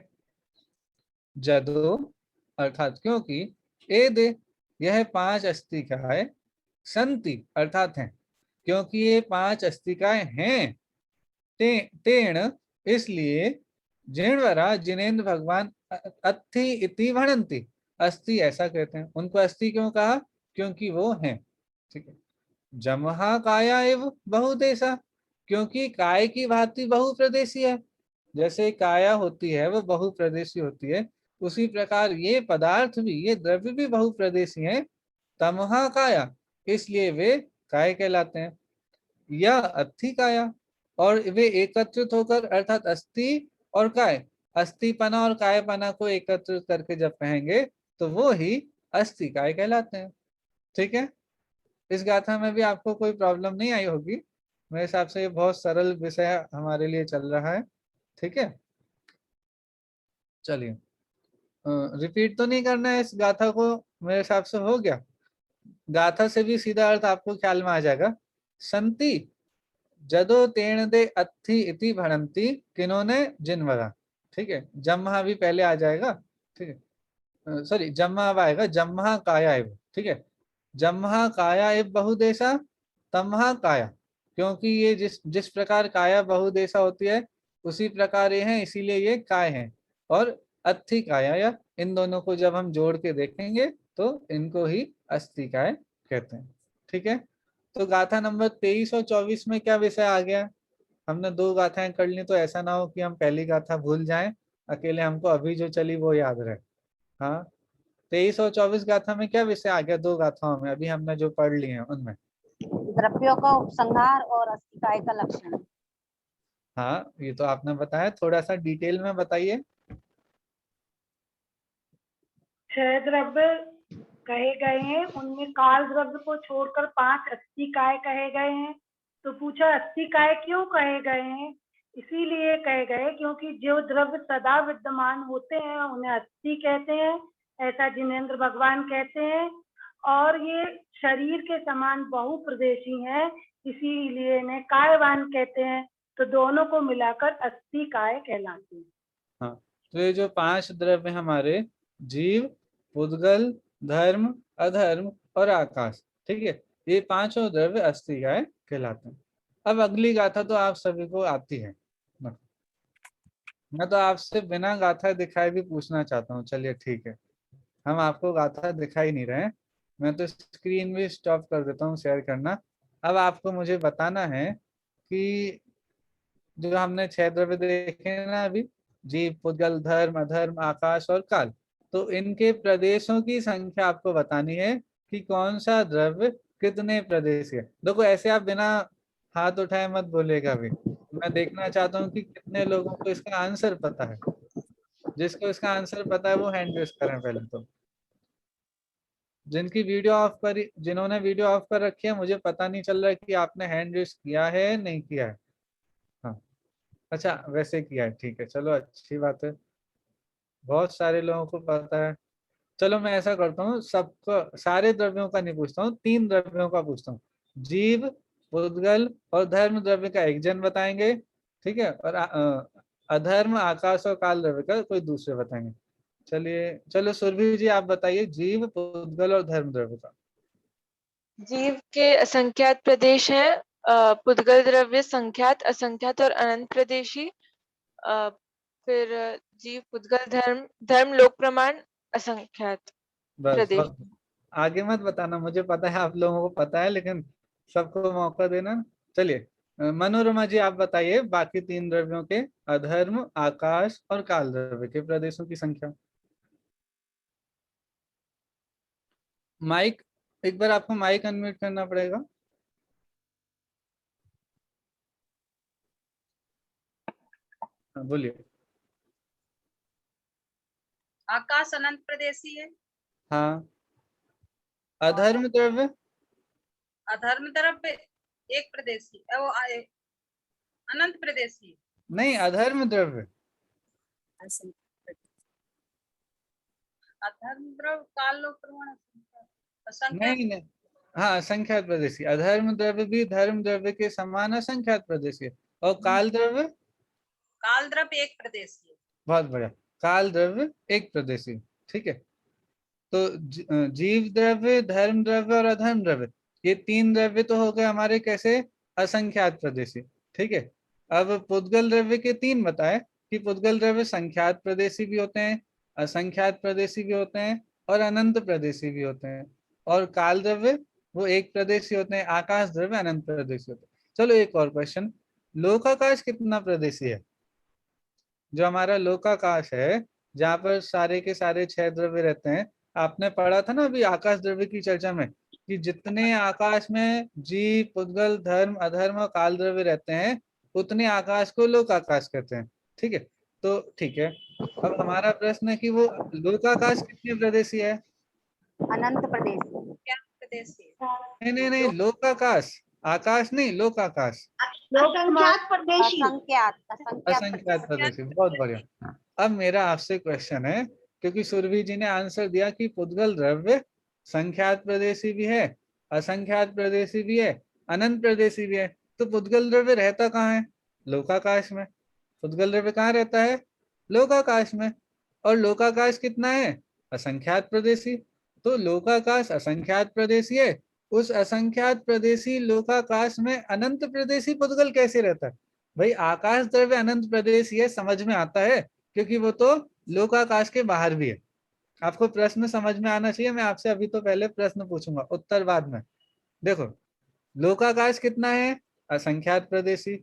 जदो अर्थात क्योंकि एदे यह 5 अस्तिकाएं संति अर्थात हैं, क्योंकि ये 5 अस्तिकाएं हैं, तेण इसलिए जिणवरा जिनेन्द्र भगवान अत्थि इति भणन्ति, अस्थि ऐसा कहते हैं। उनको अस्थि क्यों कहा? क्योंकि वो हैं। ठीक है, जमहा काया एव बहुदेशा, क्योंकि काय की भांति बहुप्रदेशी है। जैसे काया होती है वो बहुप्रदेशी होती है, उसी प्रकार ये पदार्थ भी, ये द्रव्य भी बहुप्रदेशी हैं। तमहा काया, इसलिए वे काय कहलाते हैं। यह अस्थि काया, और वे एकत्रित होकर अर्थात अस्थि और काय, अस्थिपना और कायपना को एकत्रित करके जब कहेंगे तो वो ही अस्थि काय कहलाते हैं। ठीक है, इस गाथा में भी आपको कोई प्रॉब्लम नहीं आई होगी। मेरे हिसाब से ये बहुत सरल विषय हमारे लिए चल रहा है। ठीक है, चलिए, रिपीट तो नहीं करना है इस गाथा को, मेरे हिसाब से हो गया। गाथा से भी सीधा अर्थ आपको ख्याल में आ जाएगा। संति जदो तेण दे अत्थि इति भणन्ति, किन्होंने? जिनवरा। ठीक है, जम्हा भी पहले आ जाएगा। ठीक है, सॉरी, जम्हा अब आएगा, जम्हा काया एव। ठीक है, जम्हा काया एव बहुदेशा तमहा काया, क्योंकि ये जिस जिस प्रकार काया बहुदेशा होती है उसी प्रकार ये है, इसीलिए ये काय है। और अत्थि काया, या इन दोनों को जब हम जोड़ के देखेंगे तो इनको ही अस्थि काय कहते हैं। ठीक है, तो गाथा नंबर 23 और 24 में क्या विषय आ गया? हमने 2 गाथाएं कर ली, तो ऐसा ना हो कि हम पहली गाथा भूल जाएं, अकेले हमको अभी जो चली वो याद रहे। हाँ, 23 और 24 गाथा में क्या विषय आ गया? 2 गाथाओं में अभी हमने जो पढ़ ली है उनमें द्रव्यों का उपसंहार और अस्थिकाय का लक्षण। हाँ, ये तो आपने बताया, थोड़ा सा डिटेल में बताइए। 6 द्रव्य कहे गए हैं, उनमें काल द्रव्य को छोड़कर 5 अस्थिकाय कहे गए हैं। तो पूछा अस्थिकाय क्यों कहे गए हैं? इसीलिए कहे गए क्योंकि जो द्रव्य सदा विद्यमान होते हैं उन्हें अस्थि कहते हैं, ऐसा जिनेन्द्र भगवान कहते हैं। और ये शरीर के समान बहुप्रदेशी हैं, इसीलिए इन्हें कायवान कहते हैं। तो दोनों को मिलाकर अस्थि काय कहलाते हैं। हाँ, तो ये जो 5 द्रव्य हमारे जीव, पुद्गल, धर्म, अधर्म और आकाश, ठीक है, ये 5 द्रव्य अस्थि काय कहलाते हैं। अब अगली गाथा तो आप सभी को आती है, मैं तो आपसे बिना गाथा दिखाए भी पूछना चाहता हूँ। चलिए ठीक है, हम आपको गाथा दिखाई नहीं रहे, मैं तो स्क्रीन भी स्टॉप कर देता हूँ शेयर करना। अब आपको मुझे बताना है कि जो हमने 6 द्रव्य देखे ना अभी, जीव, पुद्गल, धर्म, अधर्म, आकाश और काल, तो इनके प्रदेशों की संख्या आपको बतानी है कि कौन सा द्रव्य कितने प्रदेश है। देखो ऐसे आप बिना हाथ उठाए मत बोलेगा अभी, मैं देखना चाहता हूँ कि कितने लोगों को इसका आंसर पता है। जिसको इसका आंसर पता है वो हैंड रेस करें पहले तो। जिन्होंने वीडियो ऑफ कर रखी है, मुझे पता नहीं चल रहा है कि आपने हैंड रेस किया है नहीं किया है। हाँ, अच्छा वैसे किया है, ठीक है, चलो अच्छी बात है, बहुत सारे लोगों को पता है। चलो मैं ऐसा करता हूँ, सबको सारे द्रव्यों का नहीं पूछता हूँ, 3 द्रव्यों का पूछता हूँ। जीव, पुद्गल और धर्म द्रव्य का एक जन बताएंगे, ठीक है, और अधर्म, आकाश और काल द्रव्य का कोई दूसरे बताएंगे। चलिए, चलो सुरभि जी आप बताइए जीव, पुद्गल और धर्म द्रव्य का। जीव के असंख्यात प्रदेश हैं, पुद्गल द्रव्य संख्यात, असंख्यात और अनंत प्रदेशी। फिर जीव, पुद्गल, धर्म, धर्म लोक प्रमाण, असंख्यात बस प्रदेश। बस, आगे मत बताना, मुझे पता है आप लोगों को पता है, लेकिन सबको मौका देना। चलिए मनोरमा जी आप बताइए बाकी 3 द्रव्यों के अधर्म, आकाश और काल द्रव्य के प्रदेशों की संख्या। माइक, एक बार आपको माइक अनम्यूट करना पड़ेगा। बोलिए। आकाश अनंत प्रदेशी है। हाँ, अधर्म द्रव्य, अधर्म द्रव्य एक प्रदेशी वो अनंत प्रदेशी। नहीं अधर्म द्रव्य, अधर्म द्रव्य काल लोक प्रमाण नहीं नहीं, हाँ असंख्यात प्रदेशी। अधर्म द्रव्य भी धर्म द्रव्य के समान असंख्यात प्रदेशी है। और काल द्रव्य, काल द्रव्य एक प्रदेशी है। बहुत बढ़िया, काल द्रव्य एक प्रदेशी, ठीक है। तो जीव द्रव्य, धर्म द्रव्य और अधर्म द्रव्य, ये 3 द्रव्य तो हो गए हमारे कैसे, असंख्यात प्रदेशी, ठीक है। अब पुद्गल द्रव्य के 3 बताए कि पुद्गल द्रव्य संख्यात प्रदेशी भी होते हैं, असंख्यात प्रदेशी भी होते हैं और अनंत प्रदेशी भी होते हैं। और काल द्रव्य वो एक प्रदेशी होते हैं, आकाश द्रव्य अनंत प्रदेशी होते हैं। चलो एक और क्वेश्चन, लोकाकाश कितना प्रदेशी है? जो हमारा लोकाकाश है, जहाँ पर सारे के सारे 6 द्रव्य रहते हैं, आपने पढ़ा था ना अभी आकाश द्रव्य की चर्चा में कि जितने आकाश में जीव, पुद्गल, धर्म, अधर्म और काल द्रव्य रहते हैं, उतने आकाश को लोकाकाश कहते हैं, ठीक है। तो ठीक है, अब हमारा प्रश्न है कि वो लोकाकाश कितने प्रदेशी है? अनंत प्रदेश। क्या प्रदेशी है? नहीं नहीं नहीं, लोकाकाश, आकाश नहीं, लोकाकाश, असंख्यात प्रदेशी। असंख्यात असंख्यात असंख्यात प्रदेशी, बहुत बढ़िया। अब मेरा आपसे क्वेश्चन है, क्योंकि सुरभि जी ने आंसर दिया कि पुद्गल द्रव्य संख्यात प्रदेशी भी है, असंख्यात प्रदेशी भी है, अनंत प्रदेशी भी है, तो पुद्गल द्रव्य रहता कहाँ है? लोकाकाश में। पुद्गल द्रव्य कहाँ रहता है? लोकाकाश में। और लोकाकाश कितना है? असंख्यात प्रदेशी। तो लोकाकाश असंख्यात प्रदेशी है, उस असंख्यात प्रदेशी लोकाकाश में अनंत प्रदेशी पुद्गल कैसे रहता है? भाई आकाश द्रव्य अनंत प्रदेशी है, समझ में आता है, क्योंकि वो तो लोकाकाश के बाहर भी है। आपको प्रश्न समझ में आना चाहिए, मैं आपसे अभी तो पहले प्रश्न पूछूंगा, उत्तर बाद में। देखो लोकाकाश कितना है? असंख्यात प्रदेशी।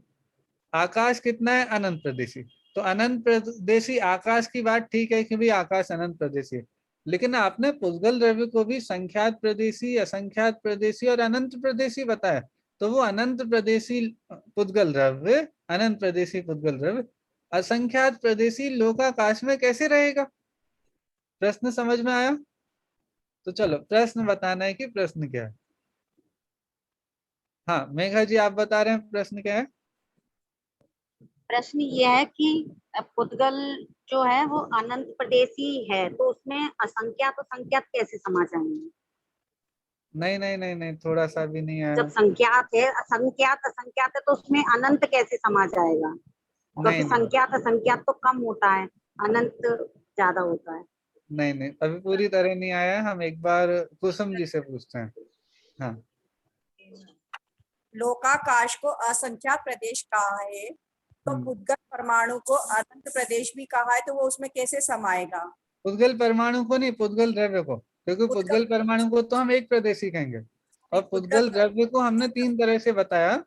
आकाश कितना है? अनंत प्रदेशी। तो अनंत प्रदेशी आकाश की बात ठीक है कि भाई आकाश अनंत प्रदेशी है, लेकिन आपने पुद्गल द्रव्य को भी संख्यात प्रदेशी, असंख्यात प्रदेशी और अनंत प्रदेशी बताया, तो वो अनंत प्रदेशी पुद्गल द्रव्य, अनंत प्रदेशी पुद्गल द्रव्य असंख्यात प्रदेशी लोकाकाश में कैसे रहेगा? प्रश्न समझ में आया? तो चलो प्रश्न बताना है कि प्रश्न क्या है। हाँ मेघा जी आप बता रहे हैं प्रश्न क्या है? प्रश्न ये है कि पुद्गल जो है वो अनंत प्रदेशी है, तो उसमें असंख्यात और संख्यात कैसे समा जाएंगे? नहीं नहीं नहीं नहीं, थोड़ा सा भी नहीं आया। जब संख्यात है, असंख्यात असंख्यात है, तो उसमें अनंत कैसे समा जाएगा? क्योंकि नहीं नहीं संख्यात असंख्यात तो कम होता है, अनंत ज्यादा होता है। नहीं नहीं, अभी पूरी तरह नहीं आया, हम एक बार कुसुम जी से पूछते हैं। हाँ लोकाकाश को असंख्यात प्रदेश कहा है, तो पुद्गल परमाणु को अनंत प्रदेश भी कहा है, तो वो उसमें कैसे समाएगा? पुद्गल परमाणु को नहीं, पुद्गल द्रव्य को, क्योंकि पुद्गल परमाणु को तो हम एक प्रदेशी कहेंगे, और पुद्गल द्रव्य को हमने तीन तरह से बताया।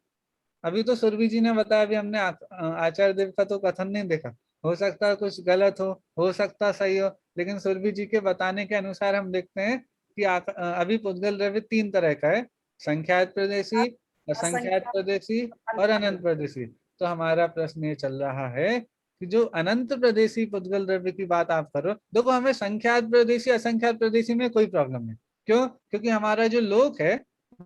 अभी तो सुरभि जी ने बताया, अभी हमने आचार्य देव का तो कथन नहीं देखा, हो सकता है कुछ गलत हो सकता सही हो, लेकिन सुरभि जी के बताने के अनुसार हम देखते हैं कि अभी पुद्गल द्रव्य तीन तरह का है, संख्यात प्रदेशी, असंख्यात प्रदेशी और अनंत प्रदेशी। तो हमारा प्रश्न ये चल रहा है कि जो अनंत प्रदेशी पुद्गल द्रव्य की बात आप करो, देखो हमें संख्यात प्रदेशी असंख्यात प्रदेशी में कोई प्रॉब्लम नहीं, क्यों? क्योंकि हमारा जो लोक है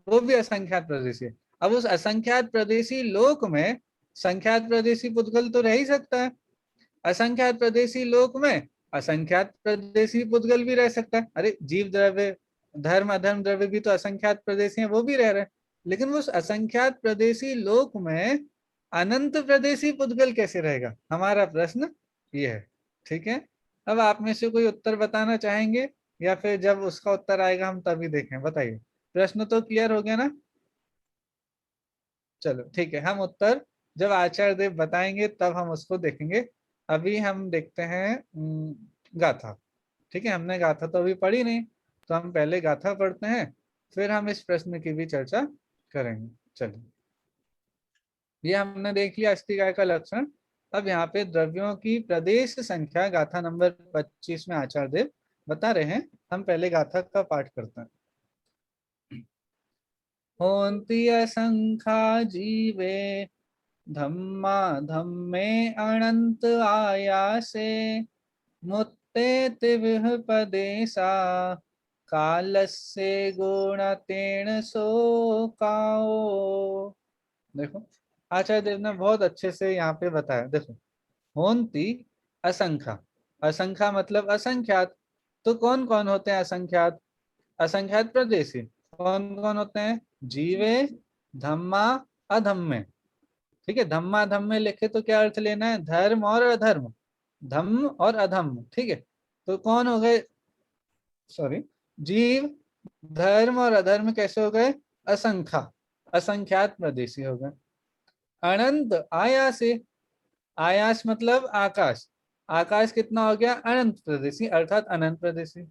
वो भी असंख्यात प्रदेशी है। अब उस असंख्यात प्रदेशी लोक में संख्यात प्रदेशी पुद्गल तो रह ही सकता है, असंख्यात प्रदेशी लोक में असंख्यात प्रदेशी पुद्गल भी रह सकता है। अरे जीव द्रव्य, धर्म अधर्म द्रव्य भी तो असंख्यात प्रदेशी हैं, वो भी रह रहे हैं, लेकिन उस असंख्यात प्रदेशी लोक में अनंत प्रदेशी पुद्गल कैसे रहेगा, हमारा प्रश्न ये है। ठीक है, अब आप में से कोई उत्तर बताना चाहेंगे, या फिर जब उसका उत्तर आएगा हम तभी देखें? बताइए, प्रश्न तो क्लियर हो गया ना? चलो ठीक है, हम उत्तर जब आचार्य देव बताएंगे तब हम उसको देखेंगे। अभी हम देखते हैं गाथा। ठीक है, हमने गाथा तो अभी पढ़ी नहीं, तो हम पहले गाथा पढ़ते हैं, फिर हम इस प्रश्न की भी चर्चा करेंगे। चलिए, ये हमने देख लिया अस्थिकाय का लक्षण। अब यहाँ पे द्रव्यों की प्रदेश संख्या गाथा नंबर 25 में आचार्य देव बता रहे हैं। हम पहले गाथा का पाठ करते हैं। होन्ति असंख्या जीवे धम्मा धम्मे अनंत आयासे मुत्ते तिविह पदेशा कालस्य गुणतेन शोकाओ। देखो आचार्य देव ने बहुत अच्छे से यहाँ पे बताया। देखो, होन्ति असंख्या, असंख्या मतलब असंख्यात, तो कौन कौन होते हैं असंख्यात? असंख्यात प्रदेशी कौन कौन होते हैं? जीवे, धम्मा, अधम्मे। ठीक है, धम्मा धम्मे लिखे तो क्या अर्थ लेना है? धर्म और अधर्म, धम्म और अधम्म। ठीक है, तो कौन हो गए? सॉरी, जीव, धर्म और अधर्म कैसे हो गए? असंख्या, असंख्यात प्रदेशी हो गए। अनंत आयासे, आयास मतलब आकाश, आकाश कितना हो गया? अनंत प्रदेशी अर्थात अनंत प्रदेशी।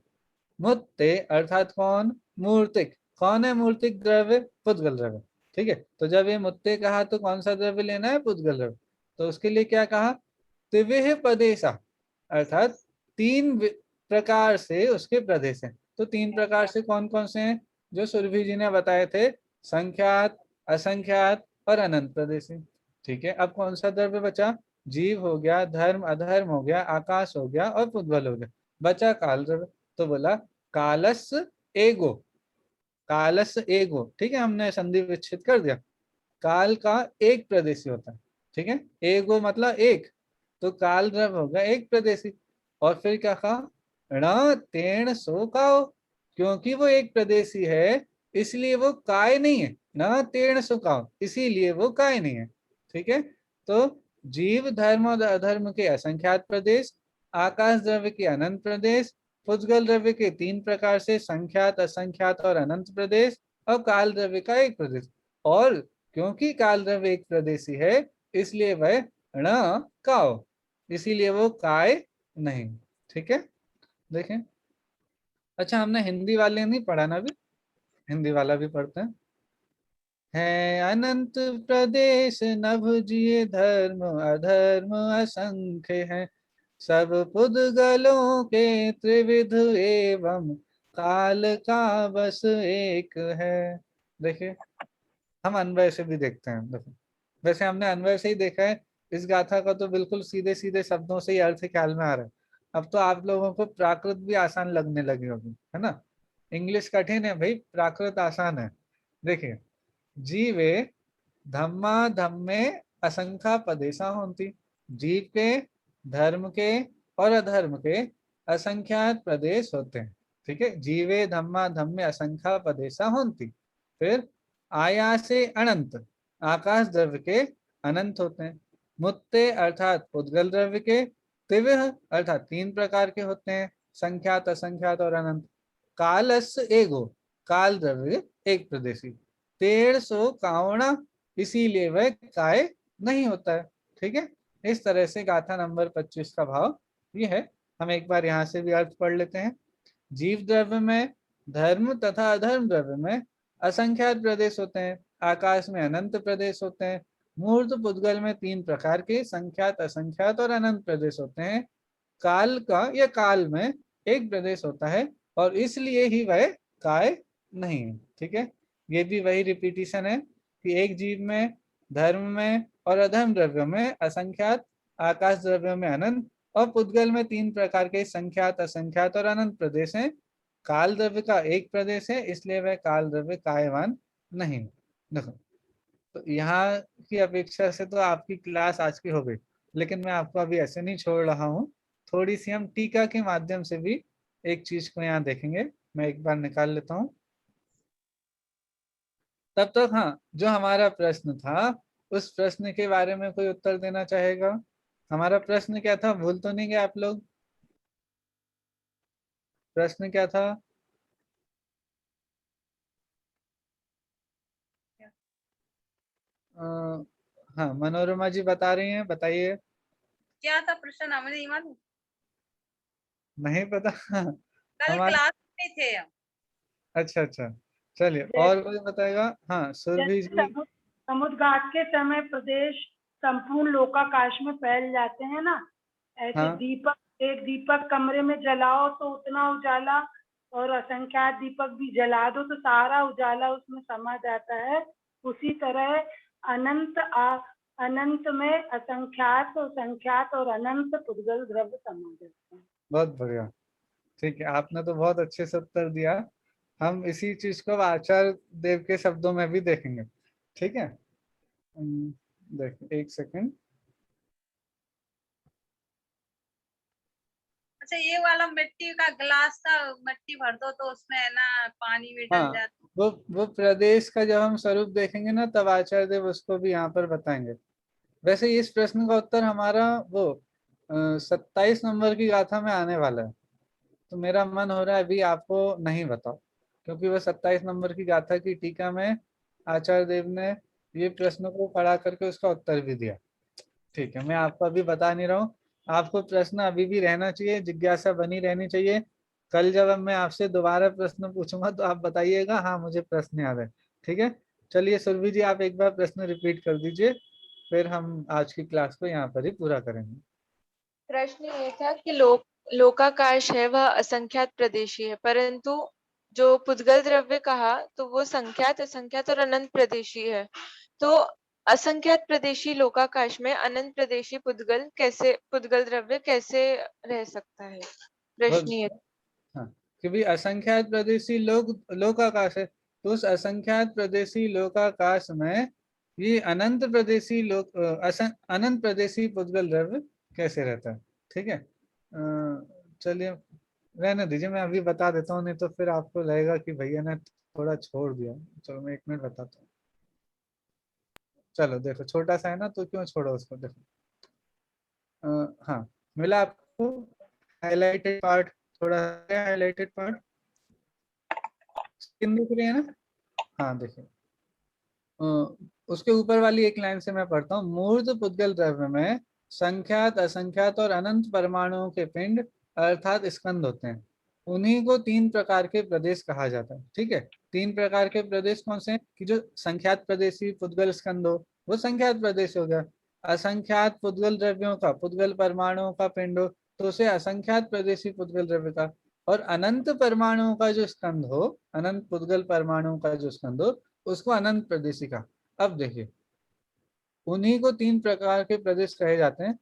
मुत्ते अर्थात कौन? मूर्तिक, कौन है मूर्तिक द्रव्य? पुद्गल द्रव्य। ठीक है, तो जब ये मुत्ते कहा तो कौन सा द्रव्य लेना है? पुद्गल द्रव्य। तो उसके लिए क्या कहा? तिविह प्रदेशा, अर्थात तीन प्रकार से उसके प्रदेश हैं। तो तीन प्रकार से कौन कौन से हैं? जो सुरभि जी ने बताए थे, संख्यात, असंख्यात और अनंत प्रदेशी। ठीक है, अब कौन सा द्रव्य बचा? जीव हो गया, धर्म अधर्म हो गया, आकाश हो गया और पुद्गल हो गया, बचा काल द्रव्य। तो बोला कालस एगो, कालस एगो। ठीक है, हमने संधि विच्छेद कर दिया, काल का एक प्रदेशी होता है। ठीक है, एगो मतलब एक, तो काल द्रव्य होगा एक प्रदेशी। और फिर क्या कहा? ण तेण सो काओ, क्योंकि वो एक प्रदेशी है इसलिए वो काय नहीं है। न तेण सो काओ, इसीलिए वो काय नहीं है। ठीक है, तो जीव, धर्म और अधर्म के असंख्यात प्रदेश, आकाश द्रव्य के अनंत प्रदेश, पुद्गल द्रव्य के तीन प्रकार से संख्यात, असंख्यात और अनंत प्रदेश, और काल द्रव्य का एक प्रदेश। और क्योंकि काल द्रव्य एक प्रदेशी है इसलिए वह ण काओ, इसीलिए वो काय नहीं। ठीक है, देखें। अच्छा, हमने हिंदी वाले नहीं पढ़ा ना, अभी हिंदी वाला भी पढ़ते हैं। है अनंत प्रदेश नभ जिए धर्म अधर्म असंख्य है, सब पुद्गलों के त्रिविध एवं काल का बस एक है। देखिए, हम अन्वय से भी देखते हैं। देखो, वैसे हमने अन्वय से ही देखा है, इस गाथा का तो बिल्कुल सीधे सीधे शब्दों से ही अर्थ ख्याल में आ रहा है। अब तो आप लोगों को प्राकृत भी आसान लगने लगी होगी, है ना? इंग्लिश कठिन है भाई, प्राकृत आसान है। देखिए, जीवे धम्मा धम्मे असंख्या पदेशा होती, जीव के, धर्म के और अधर्म के असंख्यात प्रदेश होते हैं। ठीक है, जीवे धम्मा धम्मे असंख्या पदेशा होती। फिर आया से अनंत, आकाश द्रव्य के अनंत होते हैं। मुत्ते अर्थात उद्गल द्रव्य के, तिविह अर्थात 3 प्रकार के होते हैं, संख्यात, असंख्यात और अनंत। कालस एगो, काल द्रव्य एक प्रदेशी। 150 कावणा, इसीलिए वह काय नहीं होता है। ठीक है, इस तरह से गाथा नंबर 25 का भाव ये है। हम एक बार यहाँ से भी अर्थ पढ़ लेते हैं। जीव द्रव्य में धर्म तथा अधर्म द्रव्य में असंख्यात प्रदेश होते हैं, आकाश में अनंत प्रदेश होते हैं। मूर्त पुद्गल में 3 प्रकार के संख्यात, असंख्यात और अनंत प्रदेश होते हैं। काल का या काल में एक प्रदेश होता है और इसलिए ही वह काय नहीं है। ठीक है, ये भी वही रिपीटिशन है कि एक जीव में, धर्म में और अधर्म द्रव्य में असंख्यात, आकाश द्रव्य में अनंत और पुद्गल में 3 प्रकार के संख्यात, असंख्यात और अनंत प्रदेश हैं। काल द्रव्य का एक प्रदेश है, इसलिए वह काल द्रव्य कायवान नहीं। देखो, तो यहाँ की अपेक्षा से तो आपकी क्लास आज की हो गई, लेकिन मैं आपको अभी ऐसे नहीं छोड़ रहा हूँ। थोड़ी सी हम टीका के माध्यम से भी एक चीज को यहाँ देखेंगे। मैं एक बार निकाल लेता हूँ। तब तक हाँ, जो हमारा प्रश्न था उस प्रश्न के बारे में कोई उत्तर देना चाहेगा? हमारा प्रश्न क्या था, भूल तो नहीं गए आप लोग? प्रश्न क्या था? हाँ, मनोरमा जी बता रही हैं, बताइए। क्या था प्रश्न, हमें नहीं मालूम, नहीं पता? कल हमारा, क्लास में थे हम। अच्छा अच्छा, चलिए और कोई बताएगा? हाँ, सुरभि जी। समुद्र घाट के समय प्रदेश संपूर्ण लोकाकाश में फैल जाते हैं ना, ऐसे हाँ दीपक, एक दीपक कमरे में जलाओ तो उतना उजाला, और असंख्यात दीपक भी जला दो तो सारा उजाला उसमें समा जाता है। उसी तरह अनंत में असंख्यात, संख्यात और अनंत पुद्गल द्रव्य समा जाते हैं। बहुत बढ़िया, ठीक है, आपने तो बहुत अच्छे से उत्तर दिया। हम इसी चीज को आचार्य देव के शब्दों में भी देखेंगे। ठीक है, देखिए एक सेकंड। अच्छा, ये वाला मिट्टी का गिलास था, मिट्टी भर दो तो उसमें है ना पानी भी डल हाँ, जाता। वो प्रदेश का जब हम स्वरूप देखेंगे ना, तब आचार्य देव उसको भी यहाँ पर बताएंगे। वैसे इस प्रश्न का उत्तर हमारा वो 27 नंबर की गाथा में आने वाला है। तो मेरा मन हो रहा है अभी आपको नहीं बताओ, क्योंकि वो 27 नंबर की गाथा की टीका में आचार्य देव ने ये प्रश्न को खड़ा करके उसका उत्तर भी दिया। ठीक है, मैं आपको अभी बता नहीं रहा हूँ। आपको प्रश्न अभी भी रहना चाहिए, जिज्ञासा बनी रहनी चाहिए। कल जब मैं आपसे दोबारा प्रश्न पूछूंगा तो आप बताइएगा हाँ मुझे प्रश्न याद है। ठीक है, चलिए सुरभि जी आप एक बार प्रश्न रिपीट कर दीजिए, फिर हम आज की क्लास को यहाँ पर ही पूरा करेंगे। प्रश्न ये था कि लोकाकाश है वह असंख्यात प्रदेशी है, परंतु जो पुद्गल द्रव्य कहा तो वो संख्यात, असंख्यात और अनंत प्रदेशी है। तो असंख्यात प्रदेशी लोकाकाश में अनंत प्रदेशी पुद्गल द्रव्य कैसे रह सकता है? प्रश्न ये। हाँ, क्योंकि असंख्यात प्रदेशी लोकाकाश है, तो उस असंख्यात प्रदेशी लोकाकाश में ये अनंत प्रदेशी अनंत प्रदेशी पुद्गल द्रव्य कैसे रहता है? ठीक है, चलिए रहने दीजिए, मैं अभी बता देता हूँ, नहीं तो फिर आपको लगेगा कि भैया ने थोड़ा छोड़ दिया। चलो मैं 1 मिनट बताता हूँ। चलो देखो, छोटा सा है ना, तो क्यों छोड़ो उसको। देखो हाँ, मिला आपको हाईलाइटेड पार्ट? थोड़ा हाईलाइटेड पार्ट स्क्रीन दिख रही है ना? हाँ देखिए, उसके ऊपर वाली एक लाइन से मैं पढ़ता हूँ। मूर्त पुद्गल द्रव्य में संख्यात, असंख्यात और अनंत परमाणुओं के पिंड अर्थात स्कंद होते हैं। उन्हीं को 3 प्रकार के प्रदेश कहा जाता है। ठीक है, 3 प्रकार के प्रदेश कौन से हैं? कि जो संख्यात प्रदेशी पुद्गल स्कंद हो वो संख्यात प्रदेश हो गया। असंख्यात पुद्गल द्रव्यों का, पुद्गल परमाणुओं का पिंड हो तो उसे असंख्यात प्रदेशी पुद्गल द्रव्य का। और अनंत परमाणुओं का जो स्कंद हो, अनंत पुद्गल परमाणुओं का जो स्कंद हो उसको अनंत प्रदेशी का। अब देखिए, उन्हीं को 3 प्रकार के प्रदेश कहे जाते हैं,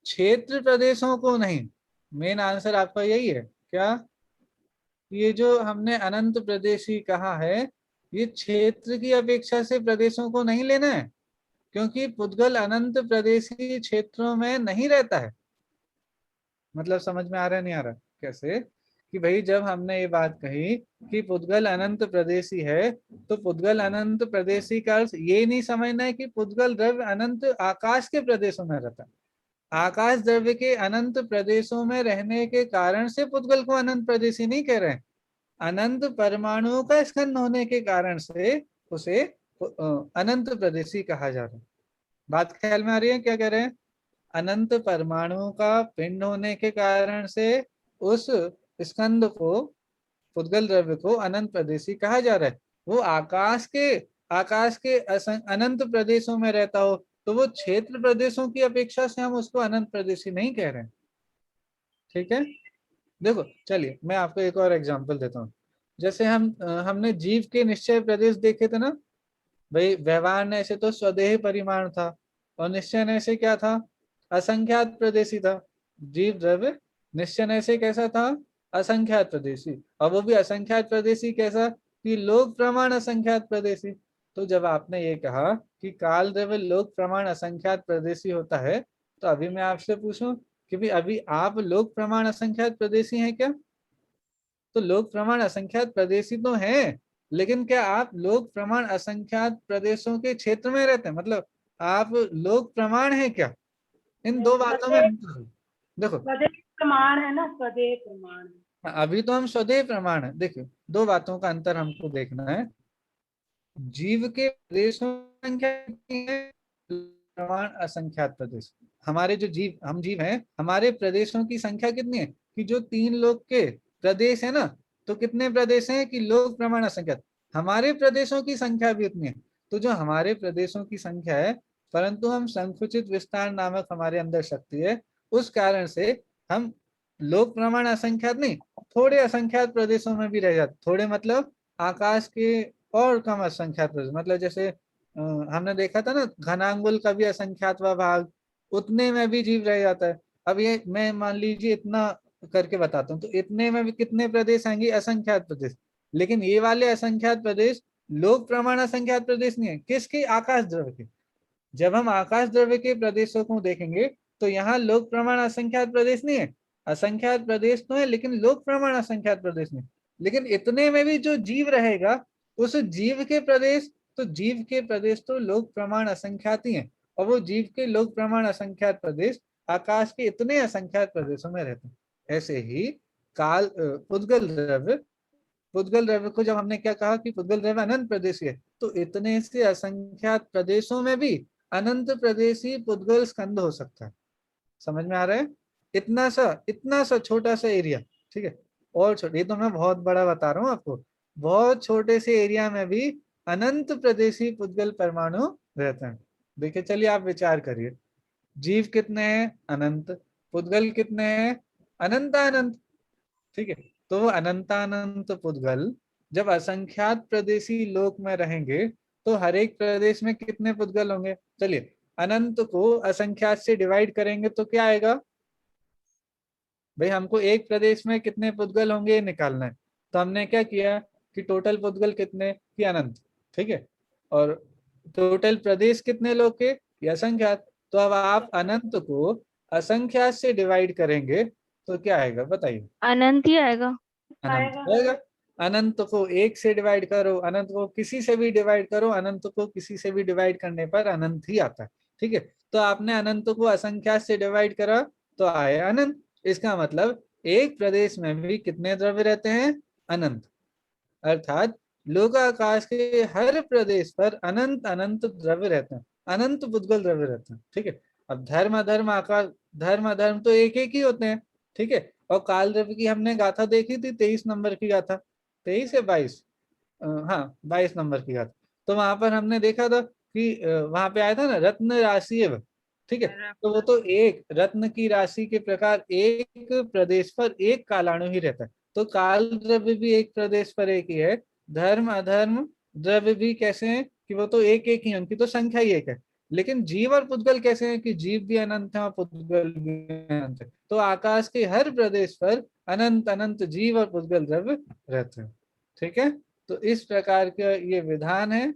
क्षेत्र प्रदेशों को नहीं। मेन आंसर आपका यही है क्या? ये जो हमने अनंत प्रदेशी कहा है, ये क्षेत्र की अपेक्षा से प्रदेशों को नहीं लेना है, क्योंकि पुद्गल अनंत प्रदेशी क्षेत्रों में नहीं रहता है। मतलब समझ में आ रहा है नहीं आ रहा? कैसे कि भाई जब हमने ये बात कही कि पुद्गल अनंत प्रदेशी है, तो पुद्गल अनंत प्रदेशी का अर्थ ये नहीं समझना है कि पुद्गल द्रव्य अनंत आकाश के प्रदेशों में रहता है। आकाश द्रव्य के अनंत प्रदेशों में रहने के कारण से पुद्गल को अनंत प्रदेशी नहीं कह रहे हैं। अनंत परमाणुओं का स्कंध होने के कारण से उसे अनंत प्रदेशी कहा जा रहा है। बात ख्याल में आ रही है? क्या कह रहे हैं? अनंत परमाणुओं का पिंड होने के कारण से उस स्कंद को, पुद्गल द्रव्य को अनंत प्रदेशी कहा जा रहा है। वो आकाश के अनंत प्रदेशों में रहता हो तो वो क्षेत्र प्रदेशों की अपेक्षा से हम उसको अनंत प्रदेशी नहीं कह रहे हैं। ठीक है, देखो चलिए मैं आपको एक और एग्जांपल देता हूँ। जैसे हमने जीव के निश्चय प्रदेश देखे थे ना भाई। व्यवहार ने ऐसे तो स्वदेह परिमाण था और निश्चय ने ऐसे क्या था? असंख्यात प्रदेशी था। जीव द्रव्य निश्चय ने ऐसे कैसा था? असंख्यात प्रदेशी। और वो भी असंख्यात प्रदेशी कैसा? कि लोक प्रमाण असंख्यात प्रदेशी। तो जब आपने ये कहा कि काल द्रव्य लोक प्रमाण असंख्यात प्रदेशी होता है, तो अभी मैं आपसे पूछूं कि भी अभी आप लोक प्रमाण असंख्यात प्रदेशी हैं क्या? तो लोक प्रमाण असंख्यात प्रदेशी तो हैं, लेकिन क्या आप लोक प्रमाण असंख्यात प्रदेशों के क्षेत्र में रहते हैं? मतलब आप लोक प्रमाण हैं क्या? इन दो बातों में अंतर है। देखो स्वदेह प्रमाण है ना, स्वदेह प्रमाण है। अभी तो हम स्वदेह प्रमाण है। देखिए दो बातों का अंतर हमको देखना है। जीव के प्रदेशों की संख्या कितनी है? प्रमाण असंख्यात प्रदेश। हमारे जो हम जीव हैं, हमारे प्रदेशों की संख्या कितनी है? कि जो 3 लोक के प्रदेश है ना, तो कितने प्रदेश हैं? कि लोक प्रमाण असंख्यात। हमारे प्रदेशों की संख्या भी उतनी है। तो जो हमारे प्रदेशों की संख्या है, परंतु हम संकुचित विस्तार नामक हमारे अंदर शक्ति है, उस कारण से हम लोक प्रमाण असंख्यात नहीं, थोड़े असंख्यात प्रदेशों में भी रह जाते। थोड़े मतलब आकाश के और कम असंख्यात प्रदेश। मतलब जैसे हमने देखा था ना घनांगुल का भी असंख्यात भाग, उतने में भी जीव रह जाता है। अब ये मैं मान लीजिए इतना करके बताता हूँ, तो इतने में भी कितने प्रदेश आएंगे? असंख्यात प्रदेश। लेकिन ये वाले असंख्यात प्रदेश लोक प्रमाण असंख्यात प्रदेश नहीं है। किसके? आकाश द्रव्य के। जब हम आकाश द्रव्य के प्रदेशों को देखेंगे तो यहाँ लोक प्रमाण असंख्यात प्रदेश नहीं है। असंख्यात प्रदेश तो है लेकिन लोक प्रमाण असंख्यात प्रदेश नहीं। लेकिन इतने में भी जो जीव रहेगा, उस जीव के प्रदेश, तो जीव के प्रदेश तो लोक प्रमाण असंख्यात ही है। और वो जीव के लोक प्रमाण असंख्यात प्रदेश आकाश के इतने असंख्यात प्रदेशों में रहते हैं। ऐसे ही काल पुद्गल द्रव्य को जब हमने क्या कहा कि पुद्गल द्रव्य अनंत प्रदेशी है, तो इतने से असंख्यात प्रदेशों में भी अनंत प्रदेशी पुद्गल स्कंद हो सकता है। समझ में आ रहा है? इतना सा छोटा सा एरिया, ठीक है। और छोटे, ये तो मैं बहुत बड़ा बता रहा हूँ आपको। बहुत छोटे से एरिया में भी अनंत प्रदेशी पुद्गल परमाणु रहते हैं। देखिए चलिए आप विचार करिए, जीव कितने हैं? अनंत। पुद्गल कितने हैं? अनंत। ठीक है, तो वो अनंत पुद्गल जब असंख्यात प्रदेशी लोक में रहेंगे, तो हर एक प्रदेश में कितने पुद्गल होंगे? चलिए अनंत को असंख्यात से डिवाइड करेंगे तो क्या आएगा भाई? हमको एक प्रदेश में कितने पुद्गल होंगे ये निकालना है। तो हमने क्या किया कि टोटल पुद्गल कितने? कि अनंत। ठीक है, और टोटल प्रदेश कितने लोग के? ये असंख्यात। तो अब आप अनंत को असंख्यात से डिवाइड करेंगे तो क्या आएगा बताइए? अनंत ही आएगा। अनंत आएगा। अनंत को 1 से डिवाइड करो, अनंत को किसी से भी डिवाइड करो, अनंत को किसी से भी डिवाइड करने पर अनंत ही आता है। ठीक है, तो आपने अनंत को असंख्यात से डिवाइड करा तो आया अनंत। इसका मतलब एक प्रदेश में भी कितने द्रव्य रहते हैं? अनंत। अर्थात लोकाकाश के हर प्रदेश पर अनंत अनंत द्रव्य रहते हैं, अनंत पुद्गल द्रव्य रहते हैं। ठीक है, अब धर्म अधर्म आकाश, धर्म अधर्म तो एक एक ही होते हैं। ठीक है, और काल द्रव्य की हमने गाथा देखी थी, 23 नंबर की गाथा, 23 या 22, हाँ 22 नंबर की गाथा। तो वहां पर हमने देखा था कि वहां पे आया था ना रत्न राशि। ठीक है, तो वो तो एक रत्न की राशि के प्रकार एक प्रदेश पर एक कालाणु ही रहता है। तो काल द्रव्य भी एक प्रदेश पर एक ही है। धर्म अधर्म द्रव्य भी कैसे हैं कि वो तो एक एक ही, उनकी तो संख्या ही एक है। लेकिन जीव और पुद्गल कैसे हैं कि जीव भी अनंत है और पुद्गल भी अनंत है। तो आकाश के हर प्रदेश पर अनंत अनंत जीव और पुद्गल द्रव्य रहते हैं। ठीक है, तो इस प्रकार का ये विधान है।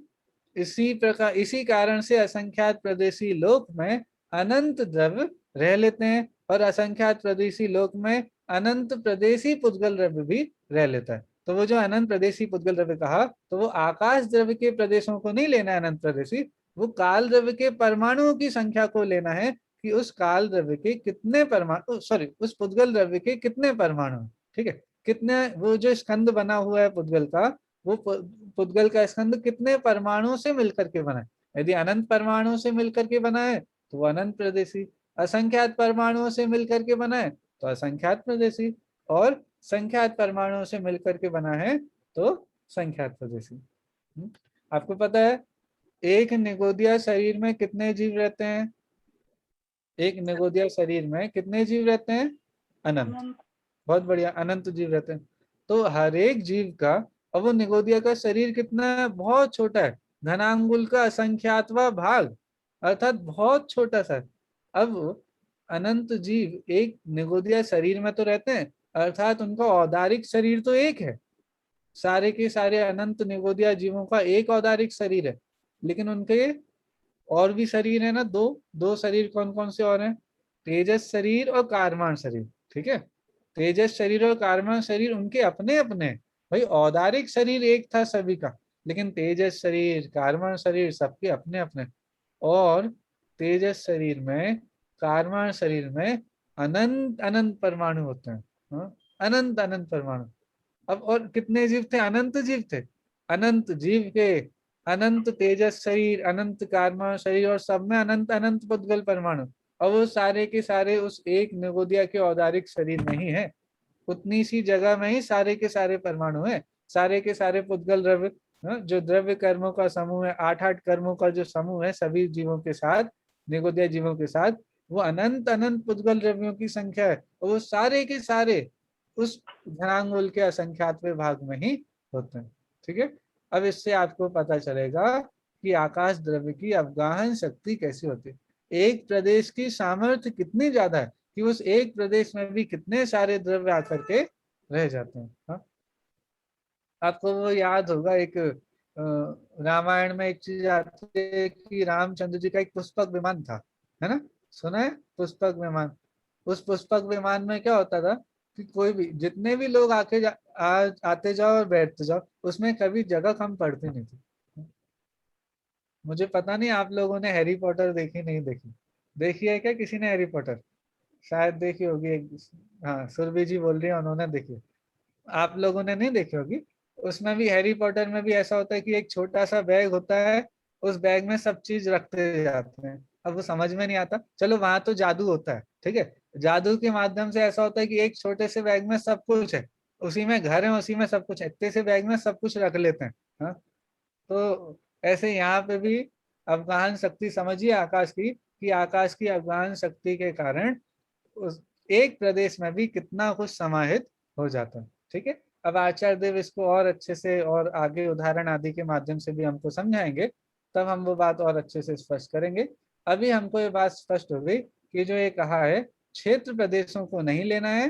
इसी कारण से असंख्यात प्रदेशी लोक में अनंत द्रव्य रह लेते हैं और असंख्यात प्रदेशी लोक में अनंत प्रदेशी पुद्गल द्रव्य भी रह लेता है। तो वो जो अनंत प्रदेशी पुद्गल द्रव्य कहा, तो वो आकाश द्रव्य के प्रदेशों को नहीं लेना है अनंत प्रदेशी, वो काल द्रव्य के परमाणुओं की संख्या को लेना है कि उस काल द्रव्य के कितने परमाणु, सॉरी उस पुद्गल द्रव्य के कितने परमाणु, ठीक है, कितने, वो जो स्कंद बना हुआ है पुद्गल का, वो पुद्गल का स्कंद कितने परमाणुओं से मिलकर के बना है। यदि अनंत परमाणुओं से मिलकर के बना है तो वो अनंत प्रदेशी, असंख्यात परमाणुओं से मिलकर के बना है तो असंख्यात प्रदेशी, और संख्यात परमाणुओं से मिलकर के बना है तो संख्यात प्रदेशी। आपको पता है एक निगोदिया शरीर में कितने जीव रहते हैं? एक निगोदिया शरीर में कितने जीव रहते हैं? अनंत। बहुत बढ़िया, अनंत जीव रहते हैं। तो हर एक जीव का, और वो निगोदिया का शरीर कितना है? बहुत छोटा है, धनांगुल का असंख्यातवां भाग, अर्थात बहुत छोटा सा। अब अनंत जीव एक निगोदिया शरीर में तो रहते हैं, अर्थात उनका औदारिक शरीर तो एक है, सारे के सारे अनंत निगोदिया जीवों का एक औदारिक शरीर है, लेकिन उनके और भी शरीर है ना, दो शरीर कौन कौन से और हैं? तेजस शरीर और कारमान शरीर, ठीक है। तेजस शरीर और कारमान शरीर उनके अपने अपने, भाई औदारिक शरीर एक था सभी का, लेकिन तेजस शरीर कारमान शरीर सबके अपने अपने। और तेजस शरीर में, कारमान शरीर में अनंत अनंत परमाणु होते हैं, हाँ? अनंत अनंत परमाणु। अब और कितने जीव थे? अनंत जीव थे। अनंत जीव के अनंत तेजस शरीर, अनंत कारमान शरीर, और सब में अनंत अनंत पुद्गल परमाणु, और वो सारे के सारे उस एक निगोदिया के औदारिक शरीर में ही है। उतनी सी जगह में ही सारे के सारे परमाणु है, सारे के सारे पुद्गल द्रव्य, जो द्रव्य कर्मों का समूह है, 8-8 कर्मों का जो समूह है सभी जीवों के साथ, निगोदिया जीवों के साथ, वो अनंत अनंत पुद्गल द्रव्यों की संख्या है, और वो सारे के सारे उस धनांगुल के असंख्यातवें भाग में ही होते हैं, ठीक है। अब इससे आपको पता चलेगा कि आकाश द्रव्य की अवगाहन शक्ति कैसी होती है, एक प्रदेश की सामर्थ्य कितनी ज्यादा है कि उस एक प्रदेश में भी कितने सारे द्रव्य आकर के रह जाते हैं। हाँ? आपको वो याद होगा, एक रामायण में एक चीज आती है कि रामचंद्र जी का एक पुष्पक विमान था, है ना, सुना है पुष्पक विमान? उस पुष्पक विमान में क्या होता था कि कोई भी, जितने भी लोग आते जाओ और बैठते जाओ, उसमें कभी जगह कम पड़ती नहीं थी। मुझे पता नहीं आप लोगों ने हैरी पॉटर देखी नहीं देखी, देखी है क्या किसी ने हैरी पॉटर? शायद देखी होगी एक, हाँ सुरभि जी बोल रही है उन्होंने देखी, आप लोगों ने नहीं देखी होगी। उसमें भी, हैरी पॉटर में भी ऐसा होता है कि एक छोटा सा बैग होता है, उस बैग में सब चीज रखते जाते हैं। अब वो समझ में नहीं आता, चलो वहां तो जादू होता है, ठीक है, जादू के माध्यम से ऐसा होता है कि एक छोटे से बैग में सब कुछ है, उसी में घर है, उसी में सब कुछ है, इतने से बैग में सब कुछ रख लेते हैं। हाँ, तो ऐसे यहाँ पे भी अवगाहन शक्ति समझिए आकाश की, कि आकाश की अवगाहन शक्ति के कारण उस एक प्रदेश में भी कितना कुछ समाहित हो जाता है, ठीक है। अब आचार्य देव इसको और अच्छे से और आगे उदाहरण आदि के माध्यम से भी हमको समझाएंगे, तब हम वो बात और अच्छे से स्पष्ट करेंगे। अभी हमको ये बात स्पष्ट हो गई कि जो ये कहा है क्षेत्र प्रदेशों को नहीं लेना है,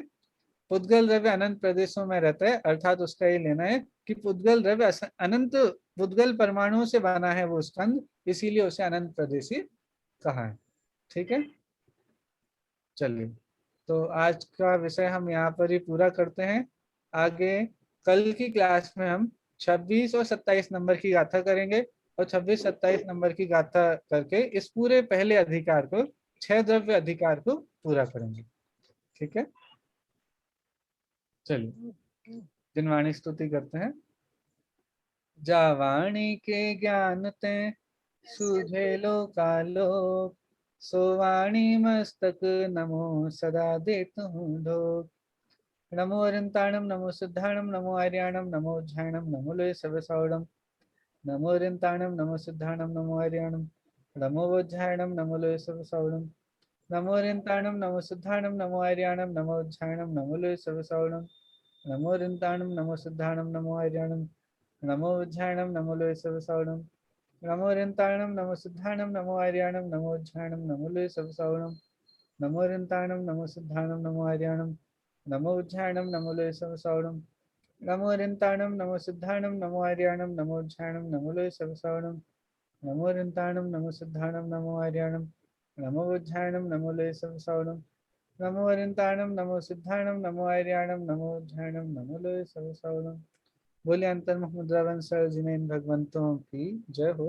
पुद्गल द्रव्य अनंत प्रदेशों में रहता है, अर्थात उसका ये लेना है कि पुद्गल द्रव्य अनंत पुद्गल परमाणुओं से बना है वो स्कंद, इसीलिए उसे अनंत प्रदेशी कहा है, ठीक है। चलिए, तो आज का विषय हम यहाँ पर ही पूरा करते हैं। आगे कल की क्लास में हम 26 और 27 नंबर की गाथा करेंगे, और 26-27 नंबर की गाथा करके इस पूरे पहले अधिकार को, 6 द्रव्य अधिकार को पूरा करेंगे, ठीक है। चलिए जिनवाणी स्तुति करते हैं। जावाणी के ज्ञान ते सूझे लोकालोक, सोवाणी मस्तक नमो सदा देत हूँ लोक। नमो अरिंताणम नमो सिद्धाणम नमो आर्याणम नमो ज्ञानम नमो लय सवसौड़म। नमो अरिंताणम नमो सिद्धाणम नमो आर्याणम नमो वज्ञानम नमो लय सवसौड़म। नमो अरिंताणम नमो सिद्धाणम नमो आर्याणम नमो ज्ञानम नमो लय सवसौड़म। नमो अरिंताणम नमो सिद्धाणम नमो आर्याणम नमो वज्ञानम नमो लय सवसौड़म। नमो अरिंताणम नमो सिद्धाणम नमो आर्याणम नमो ज्ञानम नमो लय सवसौड़म। नमो अरिंताणम नमो सिद्धाणम नमो आर्याणम नमो वज्ञानम नमो लय सवसौड़म। नमो अरिंताणम नमो सिद्धाणम नमो आर्याणम नमो ज्ञानम नमो लय सवसौड़म। नमो अरिंताणम नमो सिद्धाणम नमो आर्याणम नमो वज्ञानम नमो लय सवसौड़म। नमो अरिंताणम, नमो सिद्धाणम, नमो आर्याणम, नमो ध्यानम, नमो लोय सर्वसावनम। बोले अंतर्मुख मुद्रावन सर जिनेन भगवंतों की जय हो।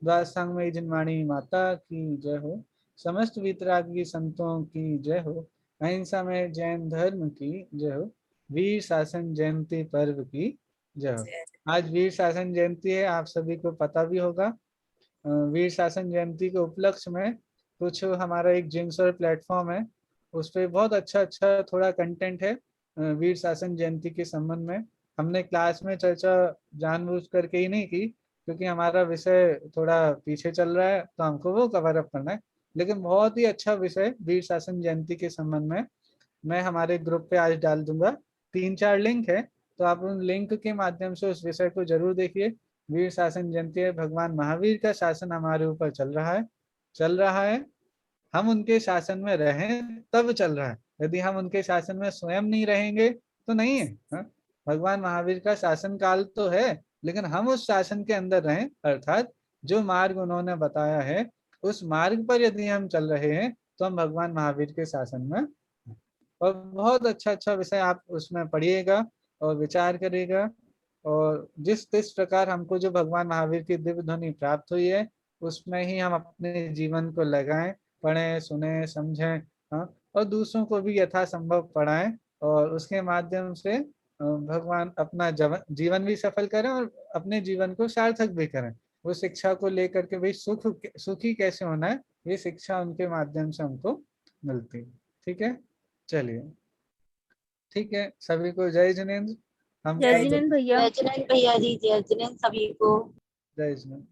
द्वादशांग में जिनवाणी माता की जय हो। समस्त वितरागी संतों की जय हो। अहिंसा में जैन धर्म की जय हो। वीर शासन जयंती पर्व की जय हो। आज वीर शासन जयंती है, आप सभी को पता भी होगा। वीर शासन जयंती के उपलक्ष्य में कुछ हमारा एक जिनसर प्लेटफॉर्म है, उस पर बहुत अच्छा अच्छा थोड़ा कंटेंट है वीर शासन जयंती के संबंध में। हमने क्लास में चर्चा जानबूझ करके ही नहीं की, क्योंकि हमारा विषय थोड़ा पीछे चल रहा है, तो हमको वो कवर अप करना है। लेकिन बहुत ही अच्छा विषय वीर शासन जयंती के संबंध में मैं हमारे ग्रुप पे आज डाल दूंगा। 3-4 लिंक है, तो आप उन लिंक के माध्यम से उस विषय को जरूर देखिए। वीर शासन जयंती है, भगवान महावीर का शासन हमारे ऊपर चल रहा है। हम उनके शासन में रहें तब चल रहा है, यदि हम उनके शासन में स्वयं नहीं रहेंगे तो नहीं है। हाँ? भगवान महावीर का शासन काल तो है, लेकिन हम उस शासन के अंदर रहें, अर्थात जो मार्ग उन्होंने बताया है उस मार्ग पर यदि हम चल रहे हैं तो हम भगवान महावीर के शासन में। और बहुत अच्छा अच्छा विषय आप उसमें पढ़िएगा और विचार करिएगा, और जिस प्रकार हमको जो भगवान महावीर की दिव्य ध्वनि प्राप्त हुई है उसमें ही हम अपने जीवन को लगाएं, पढ़ें, सुने, समझें। हाँ, और दूसरों को भी यथासंभव पढ़ाएं, और उसके माध्यम से भगवान अपना जीवन भी सफल करें और अपने जीवन को सार्थक भी करें। वो शिक्षा को लेकर के भाई सुखी कैसे होना है, ये शिक्षा उनके माध्यम से हमको मिलती है। ठीक है, चलिए ठीक है, सभी को जय जिनेंद्र। हम जय जिनेंद्र भैया। जय जिनेंद्र भैया जी, जय जिनेंद्र सभी को। जय जिनेंद्र।